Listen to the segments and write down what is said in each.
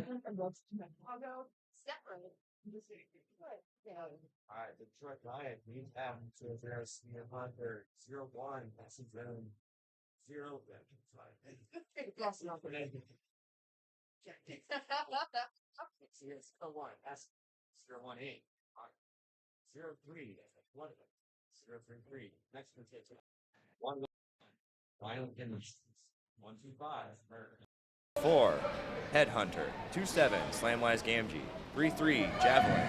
All right, Detroit Riot, we have to address the Hunter 0-1. That's his own 0. That's not the name. Yes, 0-1. That's 0-1-8. 0-3. One of them. 0-3-3. Next one takes 1. Final finish. 1-2-5. 4, Headhunter. 2-7, Slamwise Gamgee. 3-3, Javelin.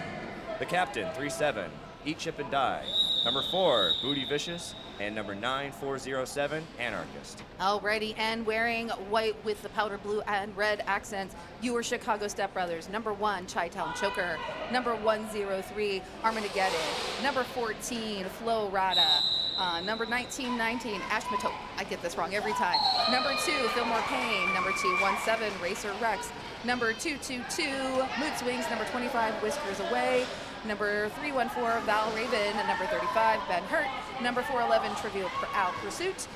The captain, 3-7, Eat, Chip, and Die. Number 4, Booty Vicious. And number 9, 407, Anarchist. Alrighty, and wearing white with the powder blue and red accents, your Chicago Step Brothers. Number 1, Chi-Town Choker. Number 103, Armageddon. Number 14, Flo Rada. Number 1919, Ashmato. I get this wrong every time. Number 2, Fillmore Payne. Number 217, Racer Rex. Number 222, Mood Swings. Number 25, Whiskers Away. Number 314, Val Raven. And number 35, Ben Hurt. Number 411, Trivial Pursuit.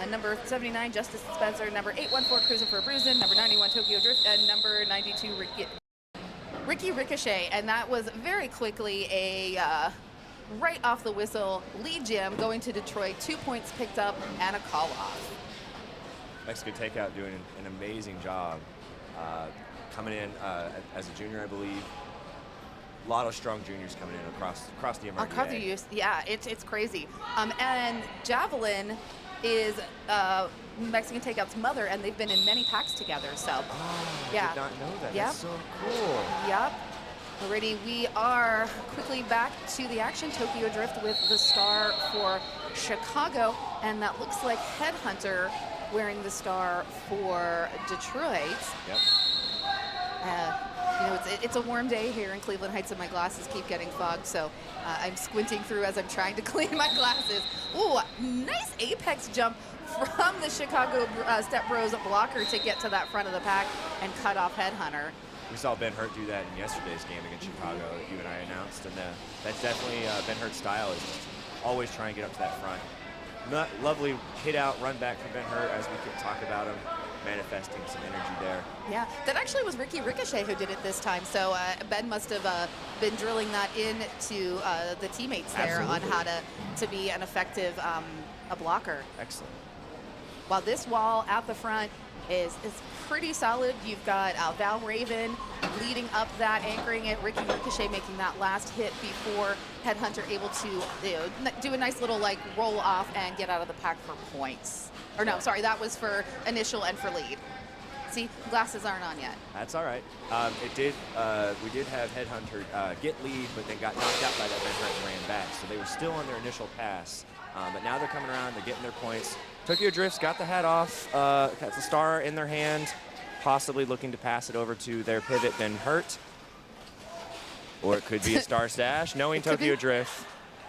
Number 79, Justice Spencer. Number 814, Cruising for a Bruisin'. Number 91, Tokyo Drift. And number 92, Ricky Ricochet. And that was very quickly a right off the whistle lead jam going to Detroit. 2 points picked up and a call off. Mexican Takeout doing an amazing job. Coming in as a junior, I believe. A lot of strong juniors coming in across the MRDA. Across the US, yeah, it's crazy. And Javelin is Mexican Takeout's mother, and they've been in many packs together. So, yeah, I did not know that. Yep. That's so cool. Yep. Already, we are quickly back to the action. Tokyo Drift with the star for Chicago, and that looks like Headhunter wearing the star for Detroit. Yep. You know, it's a warm day here in Cleveland Heights, and my glasses keep getting fogged, so I'm squinting through as I'm trying to clean my glasses. Ooh, nice apex jump from the Chicago Step Bros blocker to get to that front of the pack and cut off Headhunter. We saw Ben Hurt do that in yesterday's game against Chicago that you and I announced, and that's definitely Ben Hurt's style, is just always trying to get up to that front. Lovely hit out, run back from Ben Hurt, as we could talk about him, manifesting some energy there. Yeah, that actually was Ricky Ricochet who did it this time, so Ben must have been drilling that into the teammates there. Absolutely. On how to be an effective a blocker. Excellent. While this wall at the front is pretty solid. You've got Val Raven leading up that, anchoring it. Ricky Ricochet making that last hit before Headhunter able to do a nice little like roll off and get out of the pack for points. Or no, sorry, that was for initial and for lead. See, glasses aren't on yet. That's all right. We did have Headhunter get lead, but then got knocked out by that Ben Hurt and ran back. So they were still on their initial pass. But now they're coming around, they're getting their points. Tokyo Drift's got the hat off, got the star in their hand, possibly looking to pass it over to their pivot, Ben Hurt. Or it could be a star stash, knowing Tokyo Drift.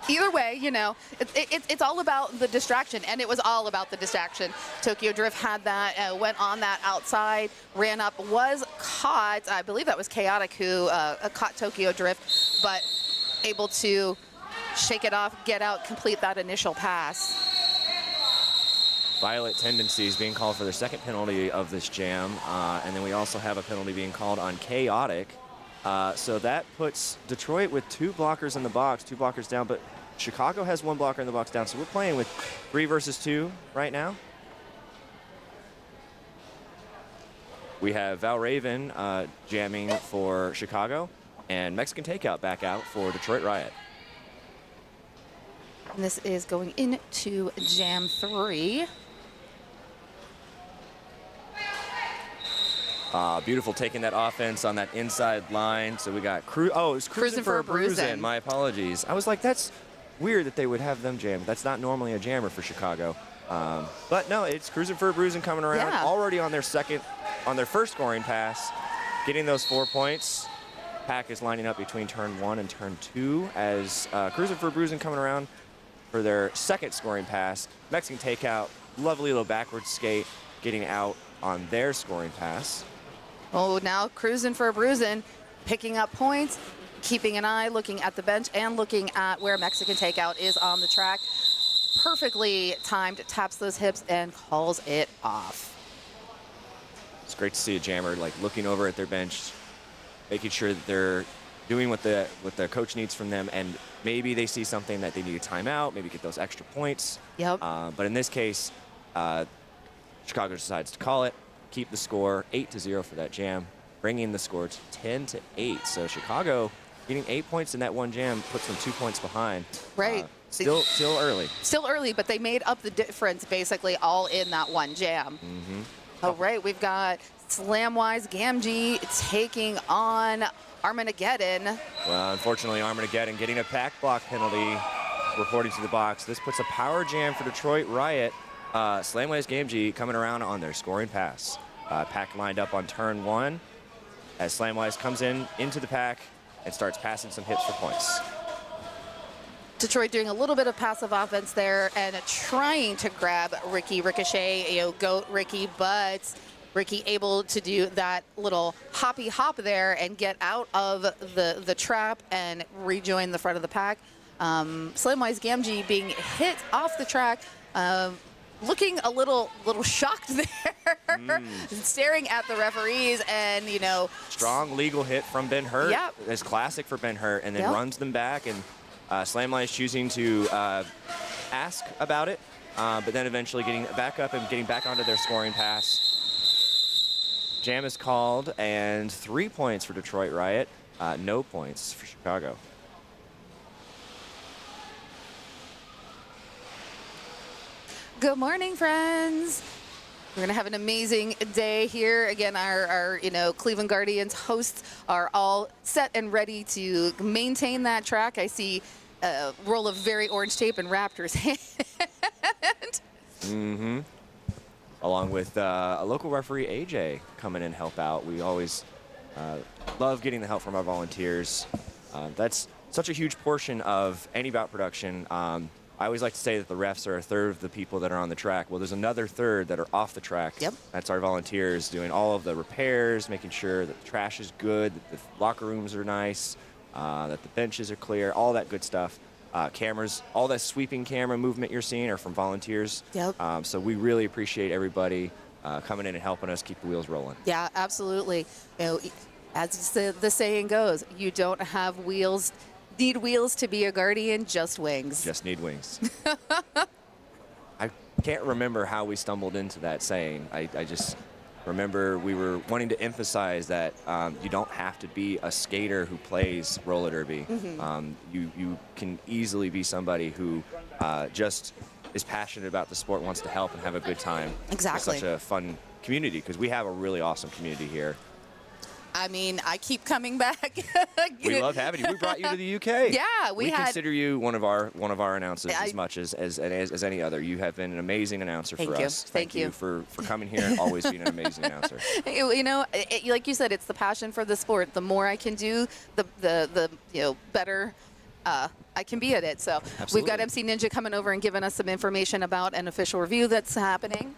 Either way, you know, it's all about the distraction, and it was all about the distraction. Tokyo Drift had that, went on that outside, ran up, was caught. I believe that was Chaotic who caught Tokyo Drift, but able to shake it off, get out, complete that initial pass. Violent Tendencies being called for their second penalty of this jam, and then we also have a penalty being called on Chaotic. So that puts Detroit with 2 blockers in the box, 2 blockers down, but Chicago has 1 blocker in the box down, so we're playing with 3 versus 2 right now. We have Val Raven jamming for Chicago, and Mexican Takeout back out for Detroit Riot. And this is going into Jam 3. Beautiful taking that offense on that inside line. So we got it's Cruising for a Bruisin'. My apologies. I was like, that's weird that they would have them jam. That's not normally a jammer for Chicago. But no, it's Cruising for a Bruisin' coming around. Yeah. Already on their first scoring pass, getting those 4 points. Pack is lining up between turn 1 and turn 2 as Cruising for a Bruisin' coming around for their second scoring pass. Mexican Takeout, lovely little backwards skate, getting out on their scoring pass. Oh, now Cruising for a Bruisin', picking up points, keeping an eye, looking at the bench, and looking at where Mexican Takeout is on the track. Perfectly timed, taps those hips, and calls it off. great to see a jammer like looking over at their bench, making sure that they're doing what the coach needs from them, and maybe they see something that they need a timeout, maybe get those extra points. Yep. But in this case, Chicago decides to call it, keep the score 8-0 for that jam, bringing the score to 10-8. So Chicago getting 8 points in that one jam puts them 2 points behind. Right. Still early. Still early, but they made up the difference basically all in that one jam. All right, we've got Slamwise Gamgee taking on Armageddon. Well, unfortunately, Armageddon getting a pack block penalty, reporting to the box. This puts a power jam for Detroit Riot. Slamwise Gamgee coming around on their scoring pass. Pack lined up on turn 1 as Slamwise comes into the pack and starts passing some hits for points. Detroit doing a little bit of passive offense there and trying to grab Ricky Ricochet, goat Ricky, but Ricky able to do that little hoppy hop there and get out of the trap and rejoin the front of the pack. Slamwise Gamgee being hit off the track, looking a little shocked there, staring at the referees, and strong legal hit from Ben Hurt. Yep. It's classic for Ben Hurt, and then runs them back, and Slamwise choosing to ask about it, but then eventually getting back up and getting back onto their scoring pass. Jam is called, and 3 points for Detroit Riot, no points for Chicago. Good morning, friends. We're gonna have an amazing day here. Again, our Cleveland Guardians hosts are all set and ready to maintain that track. I see a roll of very orange tape in Raptors' hand. Along with a local referee, AJ, coming in help out. We always love getting the help from our volunteers. That's such a huge portion of any bout production. I always like to say that the refs are a third of the people that are on the track. Well, there's another third that are off the track. Yep. That's our volunteers doing all of the repairs, making sure that the trash is good, that the locker rooms are nice, that the benches are clear, all that good stuff. Cameras, all that sweeping camera movement you're seeing are from volunteers. Yep. So we really appreciate everybody coming in and helping us keep the wheels rolling. Yeah, absolutely. As the saying goes, you don't have wheels. Need wheels to be a guardian, just wings. Just need wings. I can't remember how we stumbled into that saying. I just remember we were wanting to emphasize that you don't have to be a skater who plays roller derby. You can easily be somebody who just is passionate about the sport, wants to help and have a good time. Exactly. It's such a fun community because we have a really awesome community here. I mean, I keep coming back. We love having you. We brought you to the UK. Yeah, we consider you one of our announcers as much as any other. You have been an amazing announcer for us. Thank you for coming here and always being an amazing announcer. Like you said, it's the passion for the sport. The more I can do, the better I can be at it. So Absolutely. We've got MC Ninja coming over and giving us some information about an official review that's happening.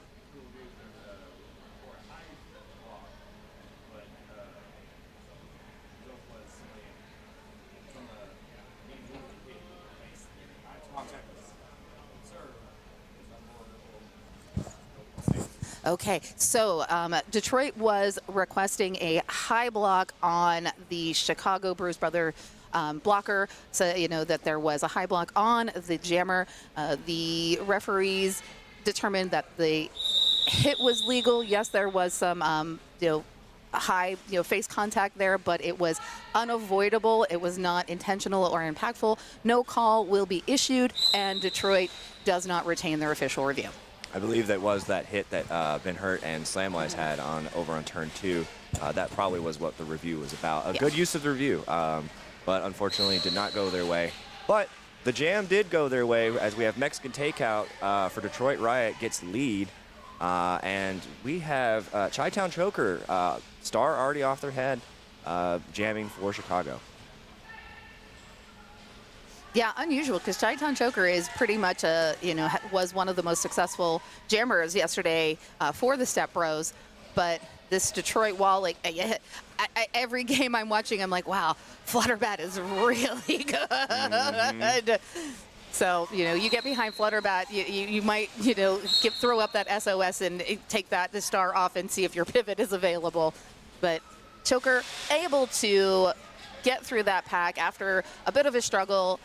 Okay, so Detroit was requesting a high block on the Chicago Bruise Brother blocker, so that there was a high block on the jammer. The referees determined that the hit was legal. Yes, there was some high face contact there, but it was unavoidable. It was not intentional or impactful. No call will be issued, and Detroit does not retain their official review. I believe that was that hit that Ben Hurt and Slamwise had over on turn 2. That probably was what the review was about. Good use of the review, but unfortunately did not go their way. But the jam did go their way as we have Mexican takeout for Detroit Riot gets lead. And we have Chi-Town Choker, star already off their head, jamming for Chicago. Yeah, unusual because Chi-Town Choker is pretty much was one of the most successful jammers yesterday for the Step Bros. But this Detroit wall, every game I'm watching, I'm like, wow, Flutterbat is really good. So, you get behind Flutterbat, you might, throw up that SOS and take the star off and see if your pivot is available. But Choker able to get through that pack after a bit of a struggle,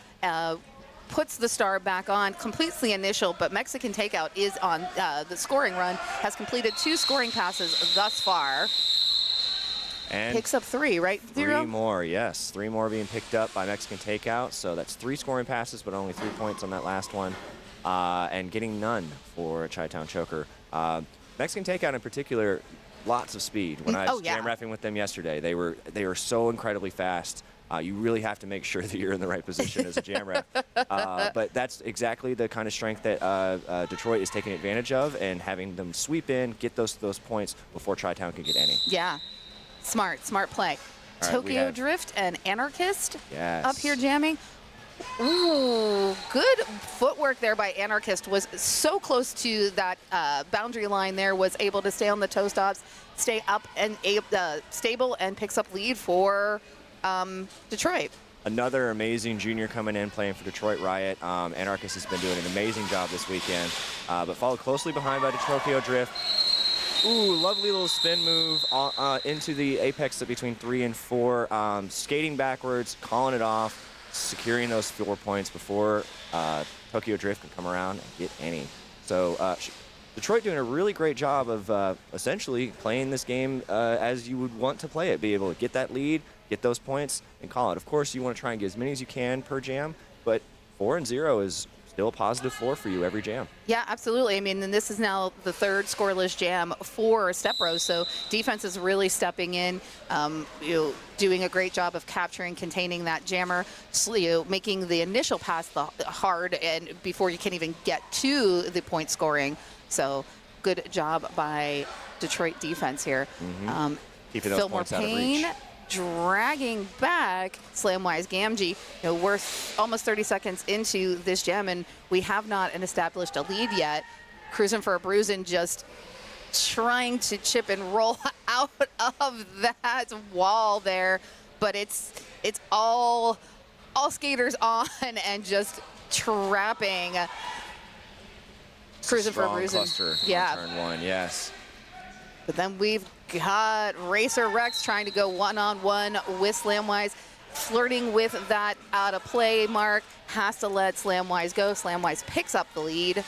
puts the star back on, completes the initial, but Mexican Takeout is on the scoring run, has completed 2 scoring passes thus far. And picks up 3, right? 0? 3 more, yes. 3 more being picked up by Mexican Takeout. So that's 3 scoring passes, but only 3 points on that last one. And getting none for Chi-Town Choker. Mexican Takeout in particular, lots of speed. When I was jam reffing with them yesterday, they were so incredibly fast. You really have to make sure that you're in the right position as a jam ref. But that's exactly the kind of strength that Detroit is taking advantage of, and having them sweep in, get those points before Chi-Town can get any. Yeah. Smart play. All right, Tokyo Drift and Anarchist yes. up here jamming. Ooh, good footwork there by Anarchist. Was so close to that boundary line there, was able to stay on the toe stops, stay up and stable, and picks up lead for Detroit. Another amazing junior coming in, playing for Detroit Riot. Anarchist has been doing an amazing job this weekend, but followed closely behind by the Tokyo Drift. Ooh, lovely little spin move into the apex between 3 and 4. Skating backwards, calling it off, securing those 4 points before Tokyo Drift can come around and get any. So Detroit doing a really great job of essentially playing this game as you would want to play it. Be able to get that lead, get those points, and call it. Of course, you want to try and get as many as you can per jam, but 4-0 is still a positive 4 for you every jam. Yeah, absolutely. I mean, and this is now the 3rd scoreless jam for Step Bros, so defense is really stepping in, doing a great job of capturing, containing that jammer, making the initial pass hard, and before you can even get to the point scoring. So good job by Detroit defense here. Mm-hmm. Keeping those points out of reach. Dragging back Slamwise Gamgee, we're almost 30 seconds into this gem, and we have not established a lead yet. Cruising for a Bruisin', just trying to chip and roll out of that wall there, but it's all skaters on and just trapping Cruising for a Bruisin'. Cluster Yeah. on turn 1, yes. But then we've got Racer Rex trying to go one-on-one with Slamwise, flirting with that out of play mark, has to let Slamwise go. Slamwise picks up the lead.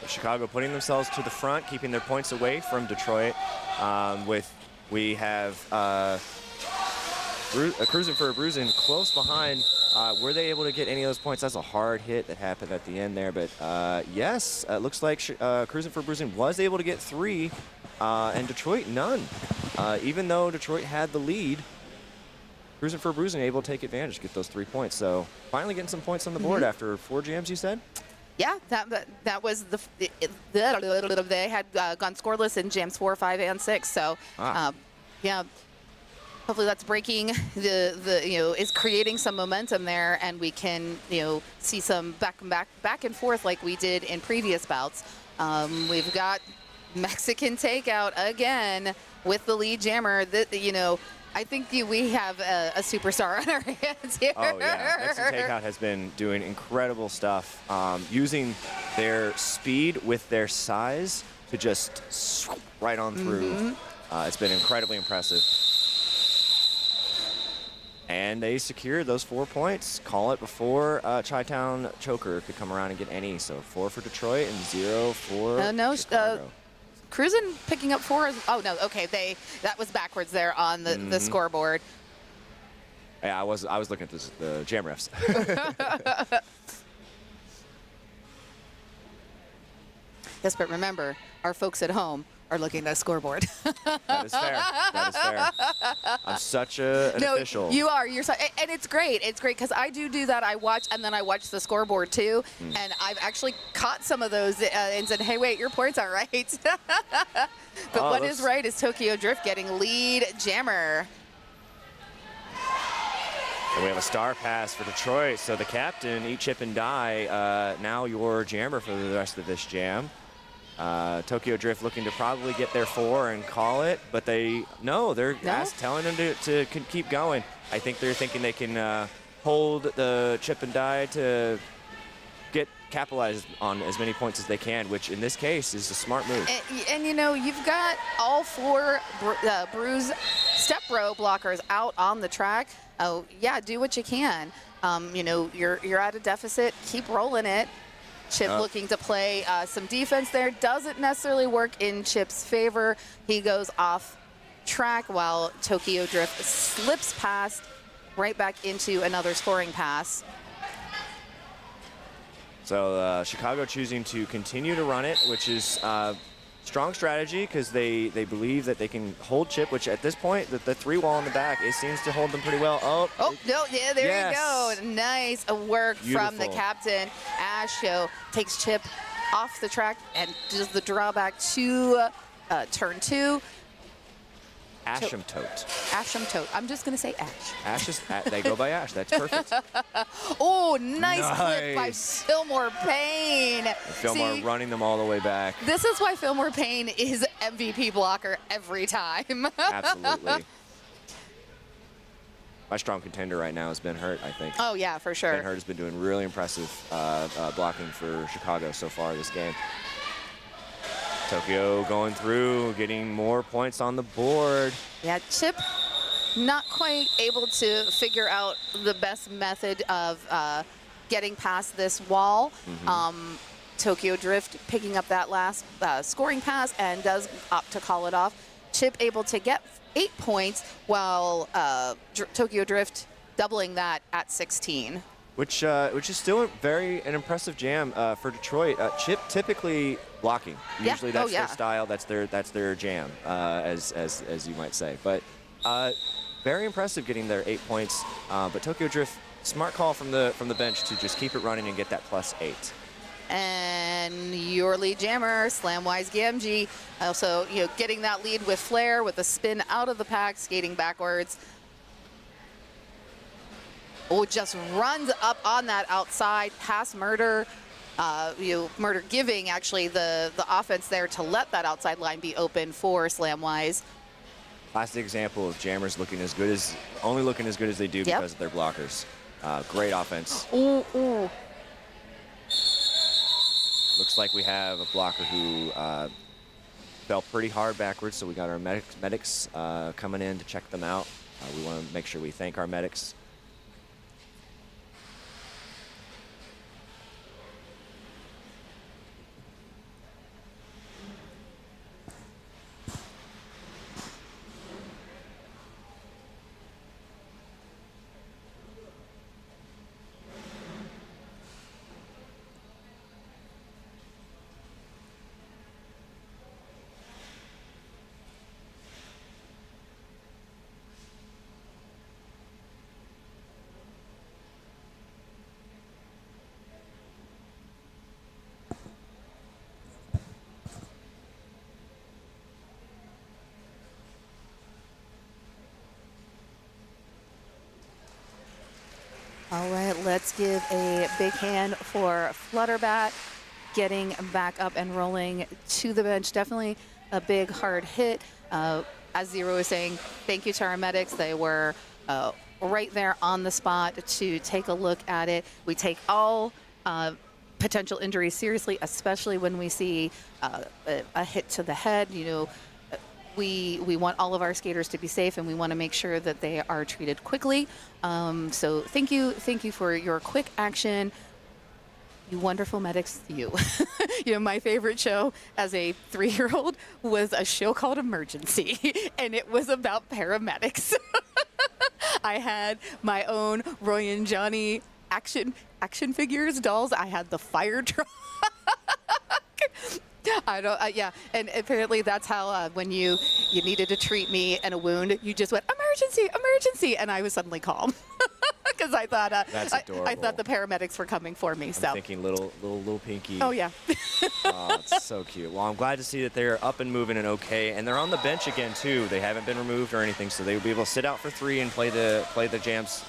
Chicago putting themselves to the front, keeping their points away from Detroit. We have Cruising for a Bruisin' close behind. Were they able to get any of those points? That's a hard hit that happened at the end there, but yes, it looks like Cruising for a Bruisin' was able to get 3. And Detroit, none. Even though Detroit had the lead, Cruising for a Bruisin' able to take advantage, get those 3 points. So finally getting some points on the board after 4 jams, you said? Yeah, that was they had gone scoreless in jams 4, 5, and 6. So, yeah. Hopefully that's breaking is creating some momentum there, and we can see some back and forth like we did in previous bouts. We've got Mexican Takeout again with the lead jammer. I think we have a superstar on our hands here. Oh yeah, Mexican Takeout has been doing incredible stuff, using their speed with their size to just swoop right on through. It's been incredibly impressive. And they secured those 4 points. Call it before Chi-Town Choker could come around and get any. So 4 for Detroit and 0 for Chicago. Cruisin' picking up 4. Oh no, okay, that was backwards there on the scoreboard. Yeah, I was looking at the jam refs. Yes, but remember, our folks at home are looking at the scoreboard. That is fair. That is fair. I'm such an official. You are. You're and it's great. It's great because I do that. I watch, and then I watch the scoreboard too. And I've actually caught some of those and said, "Hey, wait, your points aren't right." But what is right is Tokyo Drift getting lead jammer. And we have a star pass for Detroit. So the captain, eat, chip, and die. Now your jammer for the rest of this jam. Tokyo Drift looking to probably get their 4 and call it, but they're telling them to keep going. I think they're thinking they can hold the chip and die to capitalize on as many points as they can, which in this case is a smart move. And you know, you've got all 4 Bruise step row blockers out on the track. Oh yeah, do what you can. You know, you're at a deficit. Keep rolling it. Chip looking to play some defense there. Doesn't necessarily work in Chip's favor. He goes off track while Tokyo Drift slips past right back into another scoring pass. So Chicago choosing to continue to run it, which is strong strategy because they believe that they can hold Chip, which at this point, the 3 wall in the back, it seems to hold them pretty well. Oh, no, yeah, there yes. you go. Nice work from the captain. Asho takes Chip off the track and does the drawback to turn 2. Asymptote. Asymptote. I'm just going to say Ash. Ash is, they go by Ash. That's perfect. Oh, nice clip by Fillmore Payne. Fillmore running them all the way back. This is why Fillmore Payne is MVP blocker every time. Absolutely. My strong contender right now is Ben Hurt, I think. Oh, yeah, for sure. Ben Hurt has been doing really impressive blocking for Chicago so far this game. Tokyo going through, getting more points on the board. Yeah, Chip not quite able to figure out the best method of getting past this wall. Tokyo Drift picking up that last scoring pass and does opt to call it off. Chip able to get 8 points while Tokyo Drift doubling that at 16. Which is still an impressive jam for Detroit. Chip typically blocking. Usually that's their style. That's their jam, as you might say. But very impressive getting their 8 points. But Tokyo Drift, smart call from the bench to just keep it running and get that +8. And your lead jammer, Slamwise Gamgee, also getting that lead with flair with a spin out of the pack, skating backwards. Oh, just runs up on that outside, past Murder. Murder giving actually the offense there to let that outside line be open for Slamwise. Classic example of jammers only looking as good as they do because of their blockers. Great offense. Ooh. Looks like we have a blocker who fell pretty hard backwards, so we got our medics coming in to check them out. We want to make sure we thank our medics. All right, let's give a big hand for Flutterbat getting back up and rolling to the bench. Definitely a big, hard hit. As Zero was saying, thank you to our medics. They were right there on the spot to take a look at it. We take all potential injuries seriously, especially when we see a hit to the head. We want all of our skaters to be safe, and we want to make sure that they are treated quickly. So thank you for your quick action. You wonderful medics, you. My favorite show as a 3-year-old was a show called Emergency, and it was about paramedics. I had my own Roy and Johnny action figures, dolls. I had the fire truck. And apparently that's how when you needed to treat me and a wound, you just went emergency, and I was suddenly calm because I thought I thought the paramedics were coming for me. So I'm thinking little Pinky. Oh yeah. Oh, it's so cute. Well, I'm glad to see that they're up and moving and okay, and they're on the bench again too. They haven't been removed or anything, so they will be able to sit out for 3 and play the jams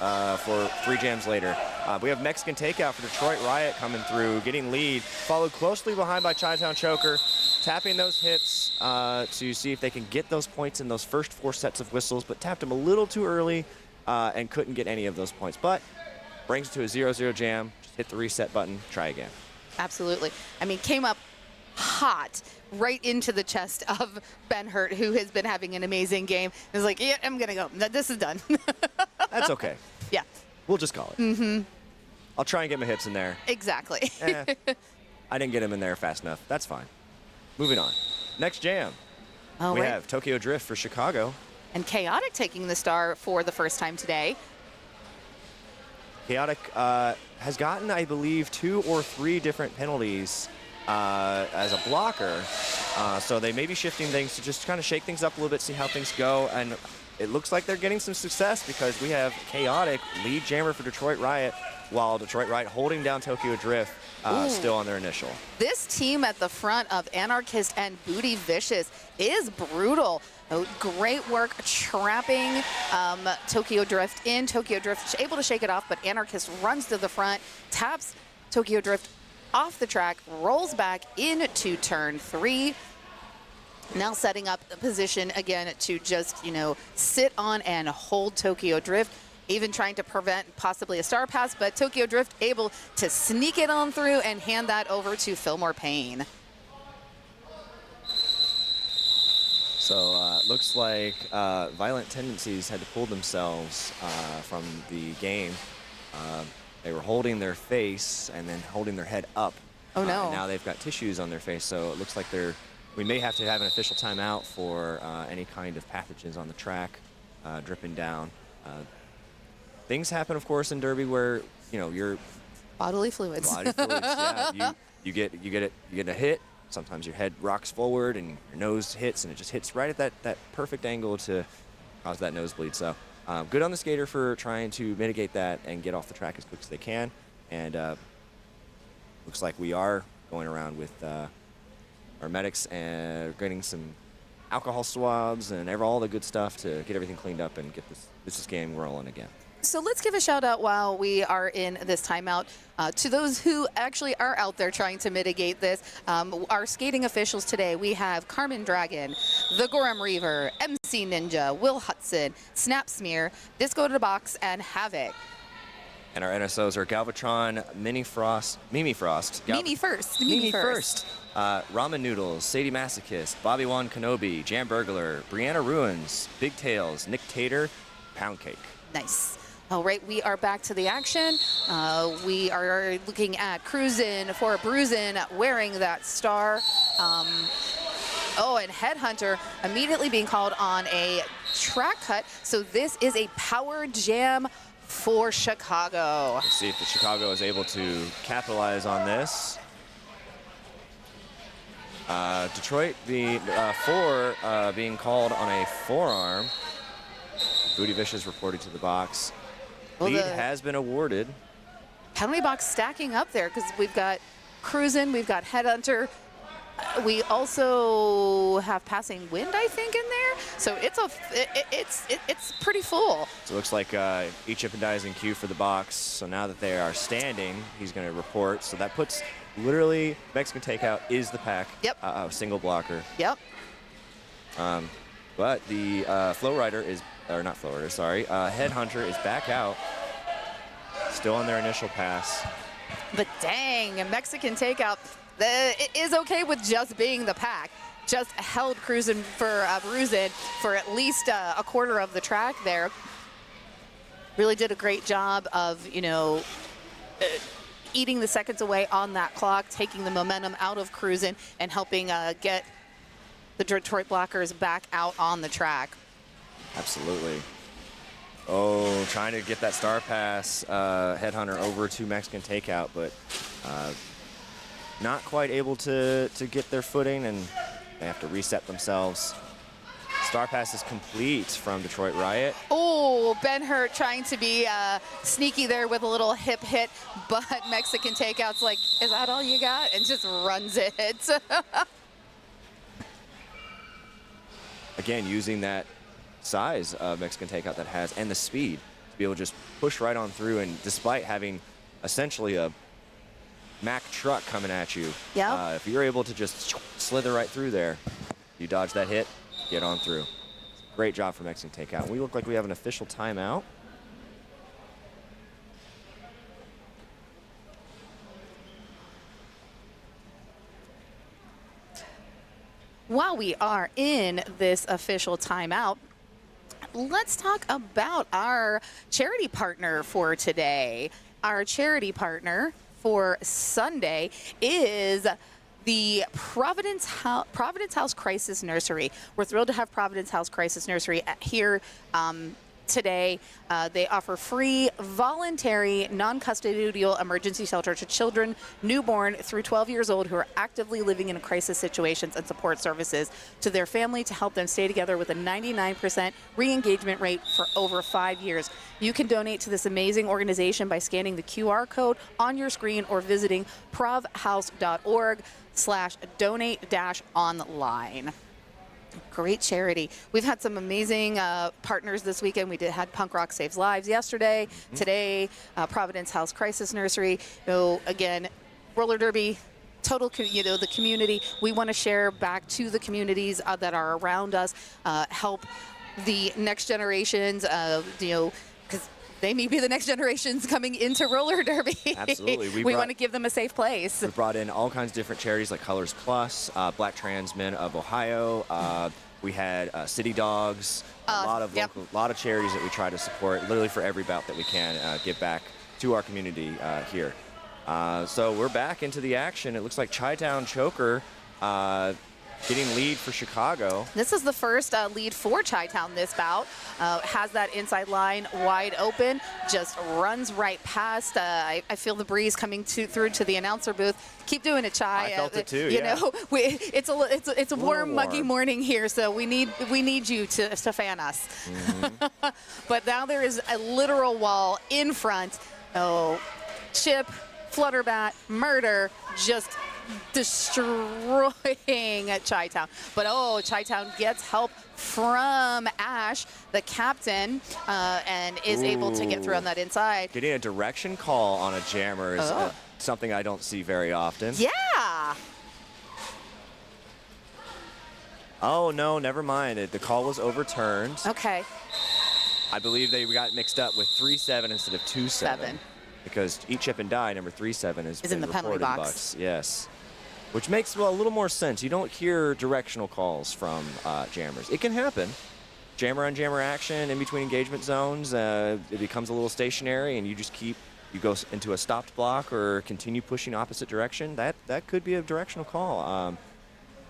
for 3 jams later. We have Mexican Takeout for Detroit Riot coming through, getting lead, followed closely behind by Chi-Town Choker, tapping those hits to see if they can get those points in those first 4 sets of whistles, but tapped them a little too early and couldn't get any of those points. But brings it to a 0-0 jam. Just hit the reset button, try again. Absolutely. I mean, came up hot right into the chest of Ben Hurt, who has been having an amazing game. It was like, yeah, I'm going to go. This is done. That's okay. Yeah. We'll just call it. Mm-hmm. I'll try and get my hips in there. Exactly. I didn't get him in there fast enough. That's fine. Moving on. Next jam. We have Tokyo Drift for Chicago. And Chaotic taking the star for the first time today. Chaotic has gotten, I believe, 2 or 3 different penalties as a blocker. So they may be shifting things to just kind of shake things up a little bit, see how things go. And it looks like they're getting some success because we have Chaotic, lead jammer for Detroit Riot, while Detroit Riot holding down Tokyo Drift still on their initial. This team at the front of Anarchist and Booty Vicious is brutal. Great work trapping Tokyo Drift in. Tokyo Drift able to shake it off, but Anarchist runs to the front, taps Tokyo Drift off the track, rolls back into turn 3. Now setting up the position again to just, sit on and hold Tokyo Drift, even trying to prevent possibly a star pass, but Tokyo Drift able to sneak it on through and hand that over to Fillmore Payne. So looks like Violent Tendencies had to pull themselves from the game. They were holding their face and then holding their head up. Oh no. And now they've got tissues on their face, so it looks like we may have to have an official timeout for any kind of pathogens on the track dripping down. Things happen, of course, in Derby where your bodily fluids. Yeah, you get a hit. Sometimes your head rocks forward and your nose hits, and it just hits right at that perfect angle to cause that nosebleed. So good on the skater for trying to mitigate that and get off the track as quick as they can. And looks like we are going around with our medics and getting some alcohol swabs and all the good stuff to get everything cleaned up and get this game rolling again. So let's give a shout out while we are in this timeout to those who actually are out there trying to mitigate this. Our skating officials today, we have Carmen Dragon, the Gorham Reaver, MC Ninja, Will Hudson, Snap Smear, Disco to the Box, and Havoc. And our NSOs are Galvatron, Mimi First, Ramen Noodles, Sadie Masochist, Bobby Wan Kenobi, Jam Burglar, Brianna Ruins, Big Tails, Nick Tater, Pound Cake. Nice. All right, we are back to the action. We are looking at Cruisin' for Bruisin' wearing that star. And Headhunter immediately being called on a track cut. So this is a power jam for Chicago. Let's see if the Chicago is able to capitalize on this. Detroit being called on a forearm. Booty Vicious reported to the box. Well, lead has been awarded. Penalty box stacking up there because we've got Cruisin', we've got Headhunter. We also have Passing Wind, I think, in there. So it's pretty full. So it looks like each up and die is in queue for the box. So now that they are standing, he's going to report. So that puts literally Mexican Takeout is the pack. Yep. Single blocker. Yep. But the Flowrider is, or not Flowrider, sorry, Headhunter is back out. Still on their initial pass. But dang, a Mexican Takeout it is okay with just being the pack. Just held Cruisin' for Bruisin' for at least a quarter of the track there. Really did a great job of, eating the seconds away on that clock, taking the momentum out of Cruisin' and helping get the Detroit blockers back out on the track. Absolutely. Oh, trying to get that star pass Headhunter over to Mexican Takeout, but not quite able to get their footing, and they have to reset themselves. Star pass is complete from Detroit Riot. Oh, Ben Hurt trying to be sneaky there with a little hip hit, but Mexican Takeout's like, is that all you got? And just runs it. Again, using that size of Mexican Takeout that has and the speed to be able to just push right on through, and despite having essentially a Mack truck coming at you, if you're able to just slither right through there, you dodge that hit, get on through. Great job for Mexican Takeout. We look like we have an official timeout. while we are in this official timeout, let's talk about our charity partner for today. Our charity partner for Sunday is the Providence House Crisis Nursery. We're thrilled to have Providence House Crisis Nursery here today. They offer free, voluntary, non-custodial emergency shelter to children newborn through 12 years old who are actively living in crisis situations, and support services to their family to help them stay together with a 99% re-engagement rate for over 5 years. You can donate to this amazing organization by scanning the QR code on your screen or visiting provhouse.org/donate-online. Great charity. We've had some amazing partners this weekend. We had Punk Rock Saves Lives yesterday. Today, Providence House Crisis Nursery. Again, roller derby, total, the community. We want to share back to the communities that are around us, help the next generations, because they may be the next generations coming into roller derby. Absolutely. We want to give them a safe place. We brought in all kinds of different charities like Colors Plus, Black Trans Men of Ohio. We had City Dogs, a lot of charities that we try to support, literally for every bout that we can give back to our community here. So we're back into the action. It looks like Chi-Town Choker getting lead for Chicago. This is the first lead for Chi-Town this bout. Has that inside line wide open, just runs right past. I feel the breeze coming through to the announcer booth. Keep doing it, Chi. I felt it too. You know, it's a warm, muggy morning here, so we need you to fan us. Mm-hmm. But now there is a literal wall in front. Oh, Chip, Flutterbat, Murder, just destroying Chi-Town. But Chi-Town gets help from Ash, the captain, and is able to get through on that inside. Getting a direction call on a jammer is something I don't see very often. Yeah. Oh, no, never mind. The call was overturned. Okay. I believe they got mixed up with 3-7 instead of 2-7. Because Eat, Chip, and Die, number 3-7, is in the penalty box. Yes. Which makes, a little more sense. You don't hear directional calls from jammers. It can happen. Jammer on jammer action in between engagement zones, it becomes a little stationary, and you go into a stopped block or continue pushing opposite direction. That could be a directional call.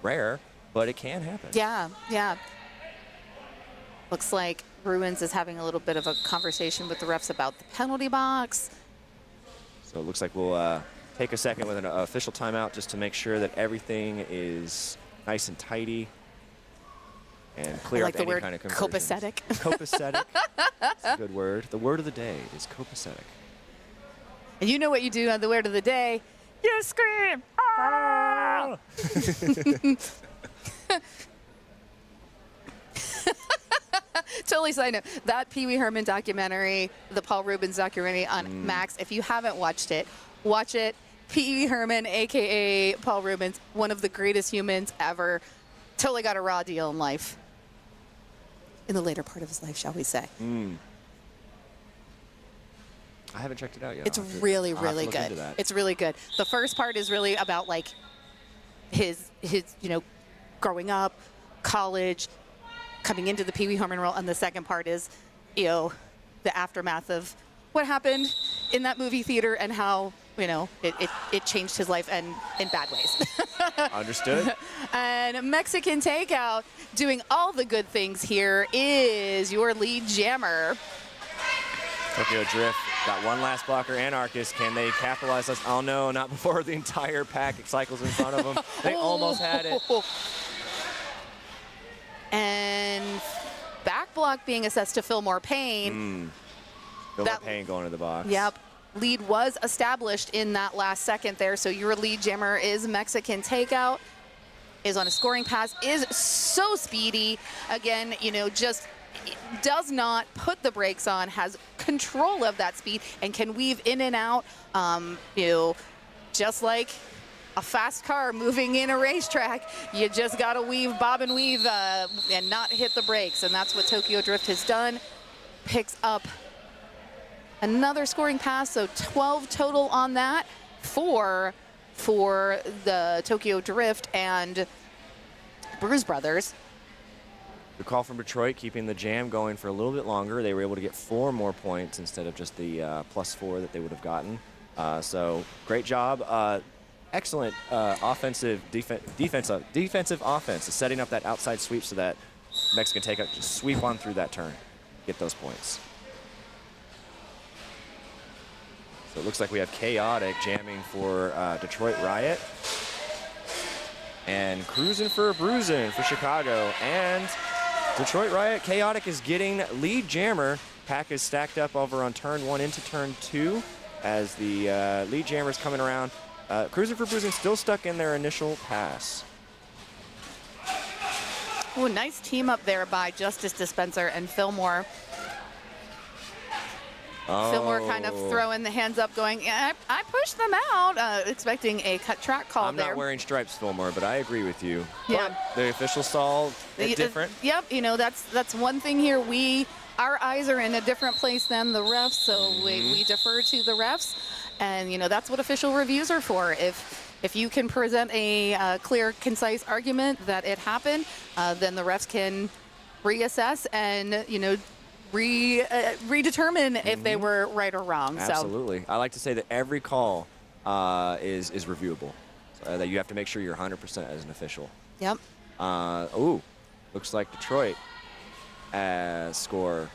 Rare, but it can happen. Yeah. Looks like Ruins is having a little bit of a conversation with the refs about the penalty box. So it looks like we'll take a second with an official timeout just to make sure that everything is nice and tidy and clear up any kind of conversions. Copacetic. Copacetic. That's a good word. The word of the day is copacetic. And you know what you do on the word of the day? You scream! Ah! Totally side note. That Pee Wee Herman documentary, the Paul Rubens documentary on Max, if you haven't watched it, watch it. Pee Wee Herman, a.k.a. Paul Rubens, one of the greatest humans ever. Totally got a raw deal in life. In the later part of his life, shall we say. I haven't checked it out yet. It's really, really good. It's really good. The first part is really about, like, his growing up, college, coming into the Pee Wee Herman role, and the second part is, the aftermath of what happened in that movie theater and how, it changed his life and in bad ways. Understood. And Mexican Takeout, doing all the good things here, is your lead jammer. Tokyo Drift got one last blocker, Anarchist. Can they capitalize us? Oh, no, not before the entire pack cycles in front of them. They almost had it. And back block being assessed to Fillmore Payne. Fillmore Payne going to the box. Yep. Lead was established in that last second there, so your lead jammer is Mexican Takeout, is on a scoring pass, is so speedy. Again, just does not put the brakes on, has control of that speed, and can weave in and out, just like a fast car moving in a racetrack. You just got to bob and weave, and not hit the brakes, and that's what Tokyo Drift has done. Picks up another scoring pass, so 12 total on that for the Tokyo Drift, and Bruise Brothers. The call from Detroit, keeping the jam going for a little bit longer. They were able to get 4 more points instead of just the +4 that they would have gotten. So great job. Excellent defensive offense is setting up that outside sweep so that Mexican takeout just sweep on through that turn, get those points. So it looks like we have Chaotic jamming for Detroit Riot. And Cruising for a Bruising for Chicago. And Detroit Riot, Chaotic is getting lead jammer. Pack is stacked up over on turn 1 into turn 2 as the lead jammer is coming around. Cruising for Bruising still stuck in their initial pass. Ooh, nice team up there by Justice Dispenser and Fillmore. Oh. Fillmore kind of throwing the hands up going, yeah, I pushed them out, expecting a cut track call I'm there. not wearing stripes, Fillmore, but I agree with you. Yeah. But the official saw it different. Yep, you know, that's one thing here. Our eyes are in a different place than the refs, so we defer to the refs. And, you know, that's what official reviews are for. If you can present a clear, concise argument that it happened, then the refs can reassess and, you know, redetermine if they were right or wrong. Absolutely. I like to say that every call is reviewable. So, that you have to make sure you're 100% as an official. Yep. Ooh, looks like Detroit score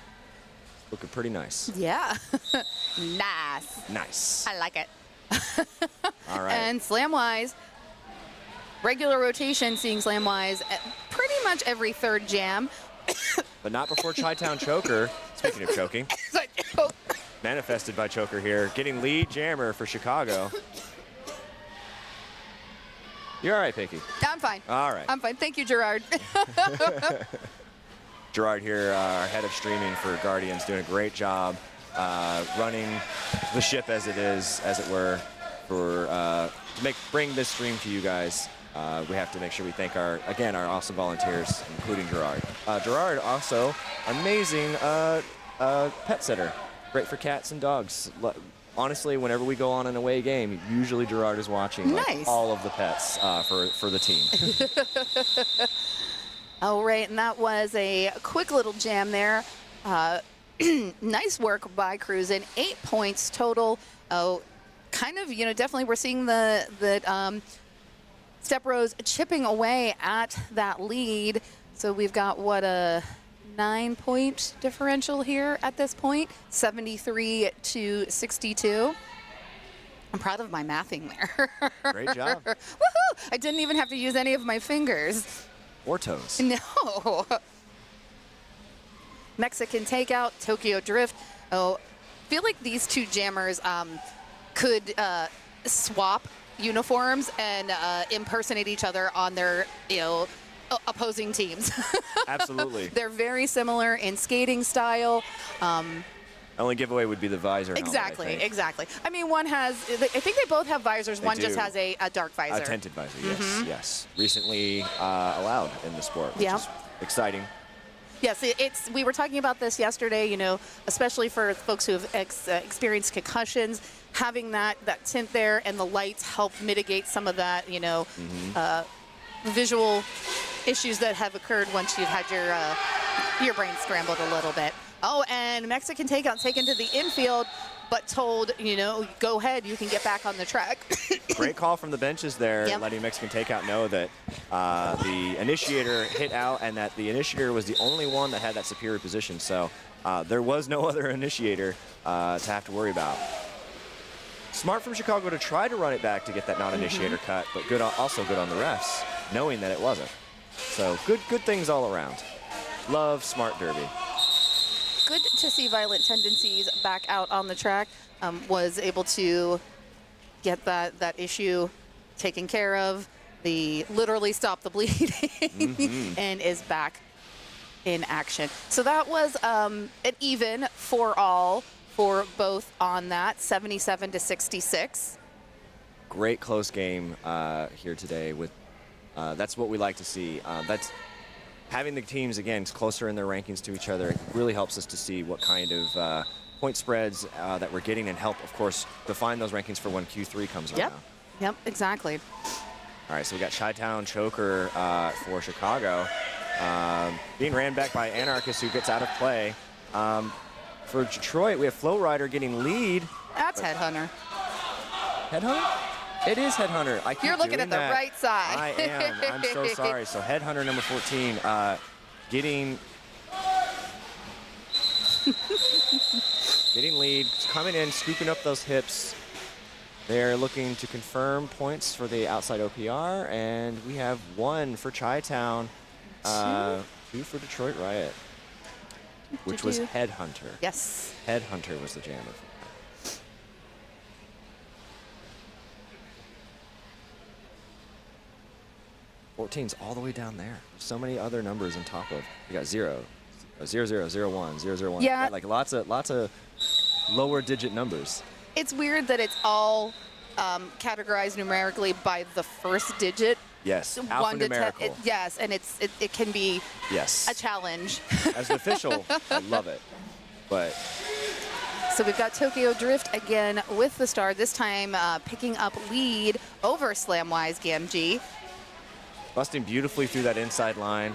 looking pretty nice. Yeah. Nice. Nice. I like it. All right. And Slamwise, regular rotation, seeing Slamwise at pretty much every third jam. But not before Chi-Town Choker. Speaking of choking, manifested by Choker here, getting lead jammer for Chicago. You're all right, Pinky. I'm fine. All right. I'm fine. Thank you, Gerard. Gerard here, our head of streaming for Guardians, doing a great job running the ship as it is, as it were, for to bring this stream to you guys. We have to make sure we thank our awesome volunteers, including Gerard. Gerard, also amazing pet sitter, great for cats and dogs. Honestly, whenever we go on an away game, usually Gerard is watching all of the pets for the team. Oh, right, and that was a quick little jam there. Nice work by Cruisin'. 8 points total. Oh, kind of, you know, definitely we're seeing the Step Rose chipping away at that lead. So we've got, what, a 9-point differential here at this point, 73 to 62. I'm proud of my mathing there. Great job. Woohoo! I didn't even have to use any of my fingers. Or toes. No. Mexican Takeout, Tokyo Drift. Oh, I feel like these two jammers could swap uniforms and impersonate each other on their, you know, opposing teams. Absolutely. They're very similar in skating style. Only giveaway would be the visor. Exactly, exactly. I mean, one has, I think they both have visors. One just has a dark visor. A tinted visor, yes, yes. Recently allowed in the sport, which is exciting. Yes, we were talking about this yesterday, you know, especially for folks who have experienced concussions, having that tint there and the lights help mitigate some of that, you know, visual issues that have occurred once you've had your brain scrambled a little bit. Oh, and Mexican Takeout taken to the infield, but told, you know, go ahead, you can get back on the track. Great call from the benches there, letting Mexican Takeout know that the initiator hit out and that the initiator was the only one that had that superior position. So there was no other initiator to have to worry about. Smart from Chicago to try to run it back to get that non-initiator cut, but good, also good on the refs, knowing that it wasn't. So good things all around. Love Smart Derby. Good to see Violent Tendencies back out on the track. Was able to get that issue taken care of. Literally stop the bleeding and is back in action. So that was an even for all for both on that, 77 to 66. Great close game here today. With that's what we like to see. That's having the teams, again, closer in their rankings to each other. It really helps us to see what kind of point spreads that we're getting and help, of course, define those rankings for when Q3 comes around. Yep, exactly. All right, so we got Chi-Town choker for Chicago. Being ran back by Anarchist, who gets out of play. For Detroit, we have Flow Rider getting lead. That's Headhunter. Headhunter? It is Headhunter. I keep You're looking doing at the that. right side. I am. I'm so sorry. So Headhunter number 14 getting lead, coming in, scooping up those hips. They're looking to confirm points for the outside OPR, and we have 1 for Chi-Town, 2 for Detroit Riot, which was Headhunter. Yes. Headhunter was the jammer. 14's all the way down there. So many other numbers on top of. You got 0, 0, 0, 0, 1, 0, 0, 1. Yeah. Like lots of lower digit numbers. It's weird that it's all categorized numerically by the first digit. Yes, 1 to 10. alphanumerical. Yes, and it can be Yes. a challenge. As an official, I love it. But So we've got Tokyo Drift again with the star, this time picking up lead over Slamwise Gamgee. busting beautifully through that inside line.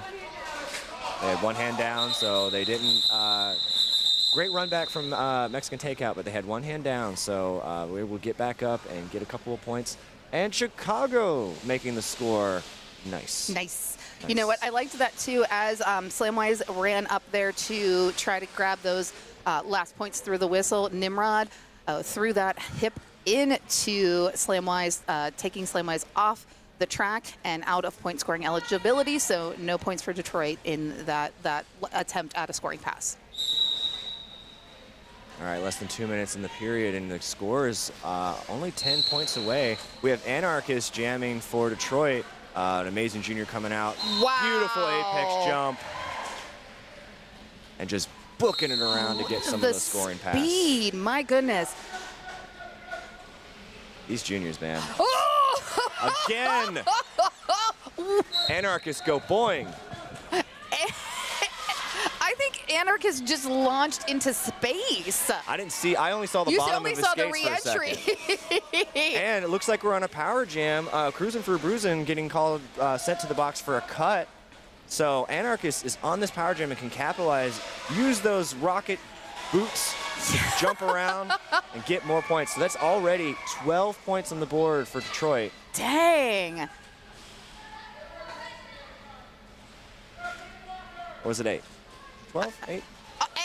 They had one hand down, so they didn't. Great run back from Mexican Takeout, but they had one hand down, so we will get back up and get a couple of points. And Chicago making the score. Nice. Nice. You know what? I liked that too, as Slamwise ran up there to try to grab those last points through the whistle. Nimrod threw that hip into Slamwise, taking Slamwise off the track and out of point scoring eligibility. So no points for Detroit in that attempt at a scoring pass. All right, less than 2 minutes in the period, and the score is only 10 points away. We have Anarchist jamming for Detroit. An amazing junior coming out. Wow. Beautiful apex jump. And just booking it around to get some of the scoring pass. Speed, my goodness. These juniors, man. Oh! Again! Anarchists go boing. I think Anarchist just launched into space. I didn't see, I only saw the bottom of his skates for a second. And it looks like we're on a power jam. Cruising for a Bruising getting called, sent to the box for a cut. So Anarchist is on this power jam and can capitalize, use those rocket boots, jump around, and get more points. So that's already 12 points on the board for Detroit. Dang. Or was it 8? 12? 8?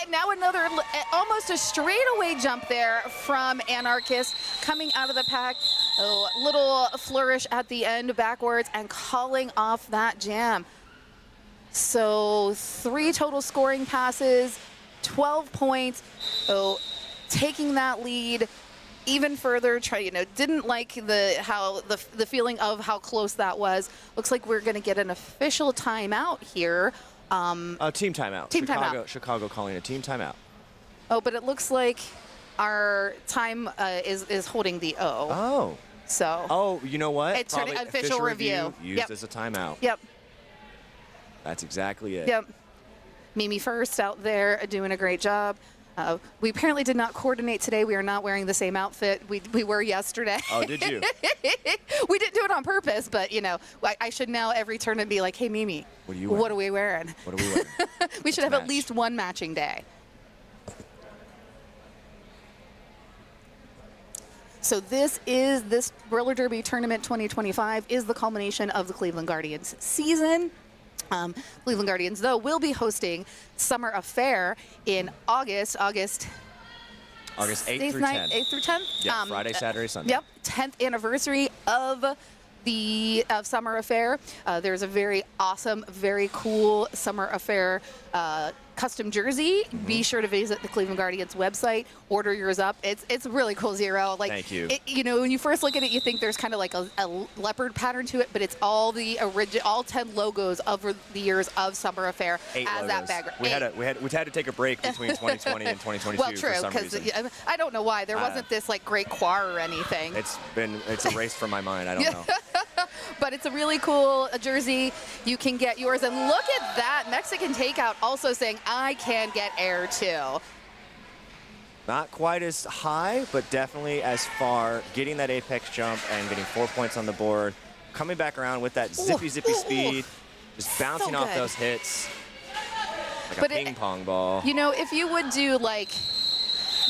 And now another, almost a straightaway jump there from Anarchist coming out of the pack. A little flourish at the end backwards and calling off that jam. So 3 total scoring passes, 12 points. So taking that lead even further, didn't like the feeling of how close that was. Looks like we're going to get an official timeout here. Team timeout. Team timeout. Chicago calling a team timeout. Oh, but it looks like our time is holding the O. Oh. So. Oh, you know what? It's an official review. Used as a timeout. Yep. That's exactly it. Yep. Mimi First out there doing a great job. We apparently did not coordinate today. We are not wearing the same outfit we were yesterday. Oh, did you? We didn't do it on purpose, but I should now every tournament be like, hey, Mimi, what are you wearing? What are we wearing? What are we wearing? We should have at least one matching day. So this Roller Derby Tournament 2025 is the culmination of the Cleveland Guardians season. Cleveland Guardians, though, will be hosting Summer Affair in August 8th through 10th. 8th through 10th? Yeah, Friday, Saturday, Sunday. Yep, 10th anniversary of the Summer Affair. There's a very awesome, very cool Summer Affair custom jersey. Mm-hmm. Be sure to visit the Cleveland Guardians website. Order yours up. It's really cool, Zero. Like, thank you. When you first look at it, you think there's kind of like a leopard pattern to it, but it's all the original, all 10 logos over the years of Summer Affair 8 as logos. that bagger. We had to take a break between 2020 and 2022 well, true, for some because reason. I don't know why there wasn't this like great choir or anything. It's erased from my mind. I don't know. But it's a really cool jersey. You can get yours. And look at that. Mexican Takeout also saying, I can get air too. Not quite as high, but definitely as far. Getting that apex jump and getting 4 points on the board. coming back around with that zippy speed, just bouncing off those hits like a ping pong ball. You know, if you would do like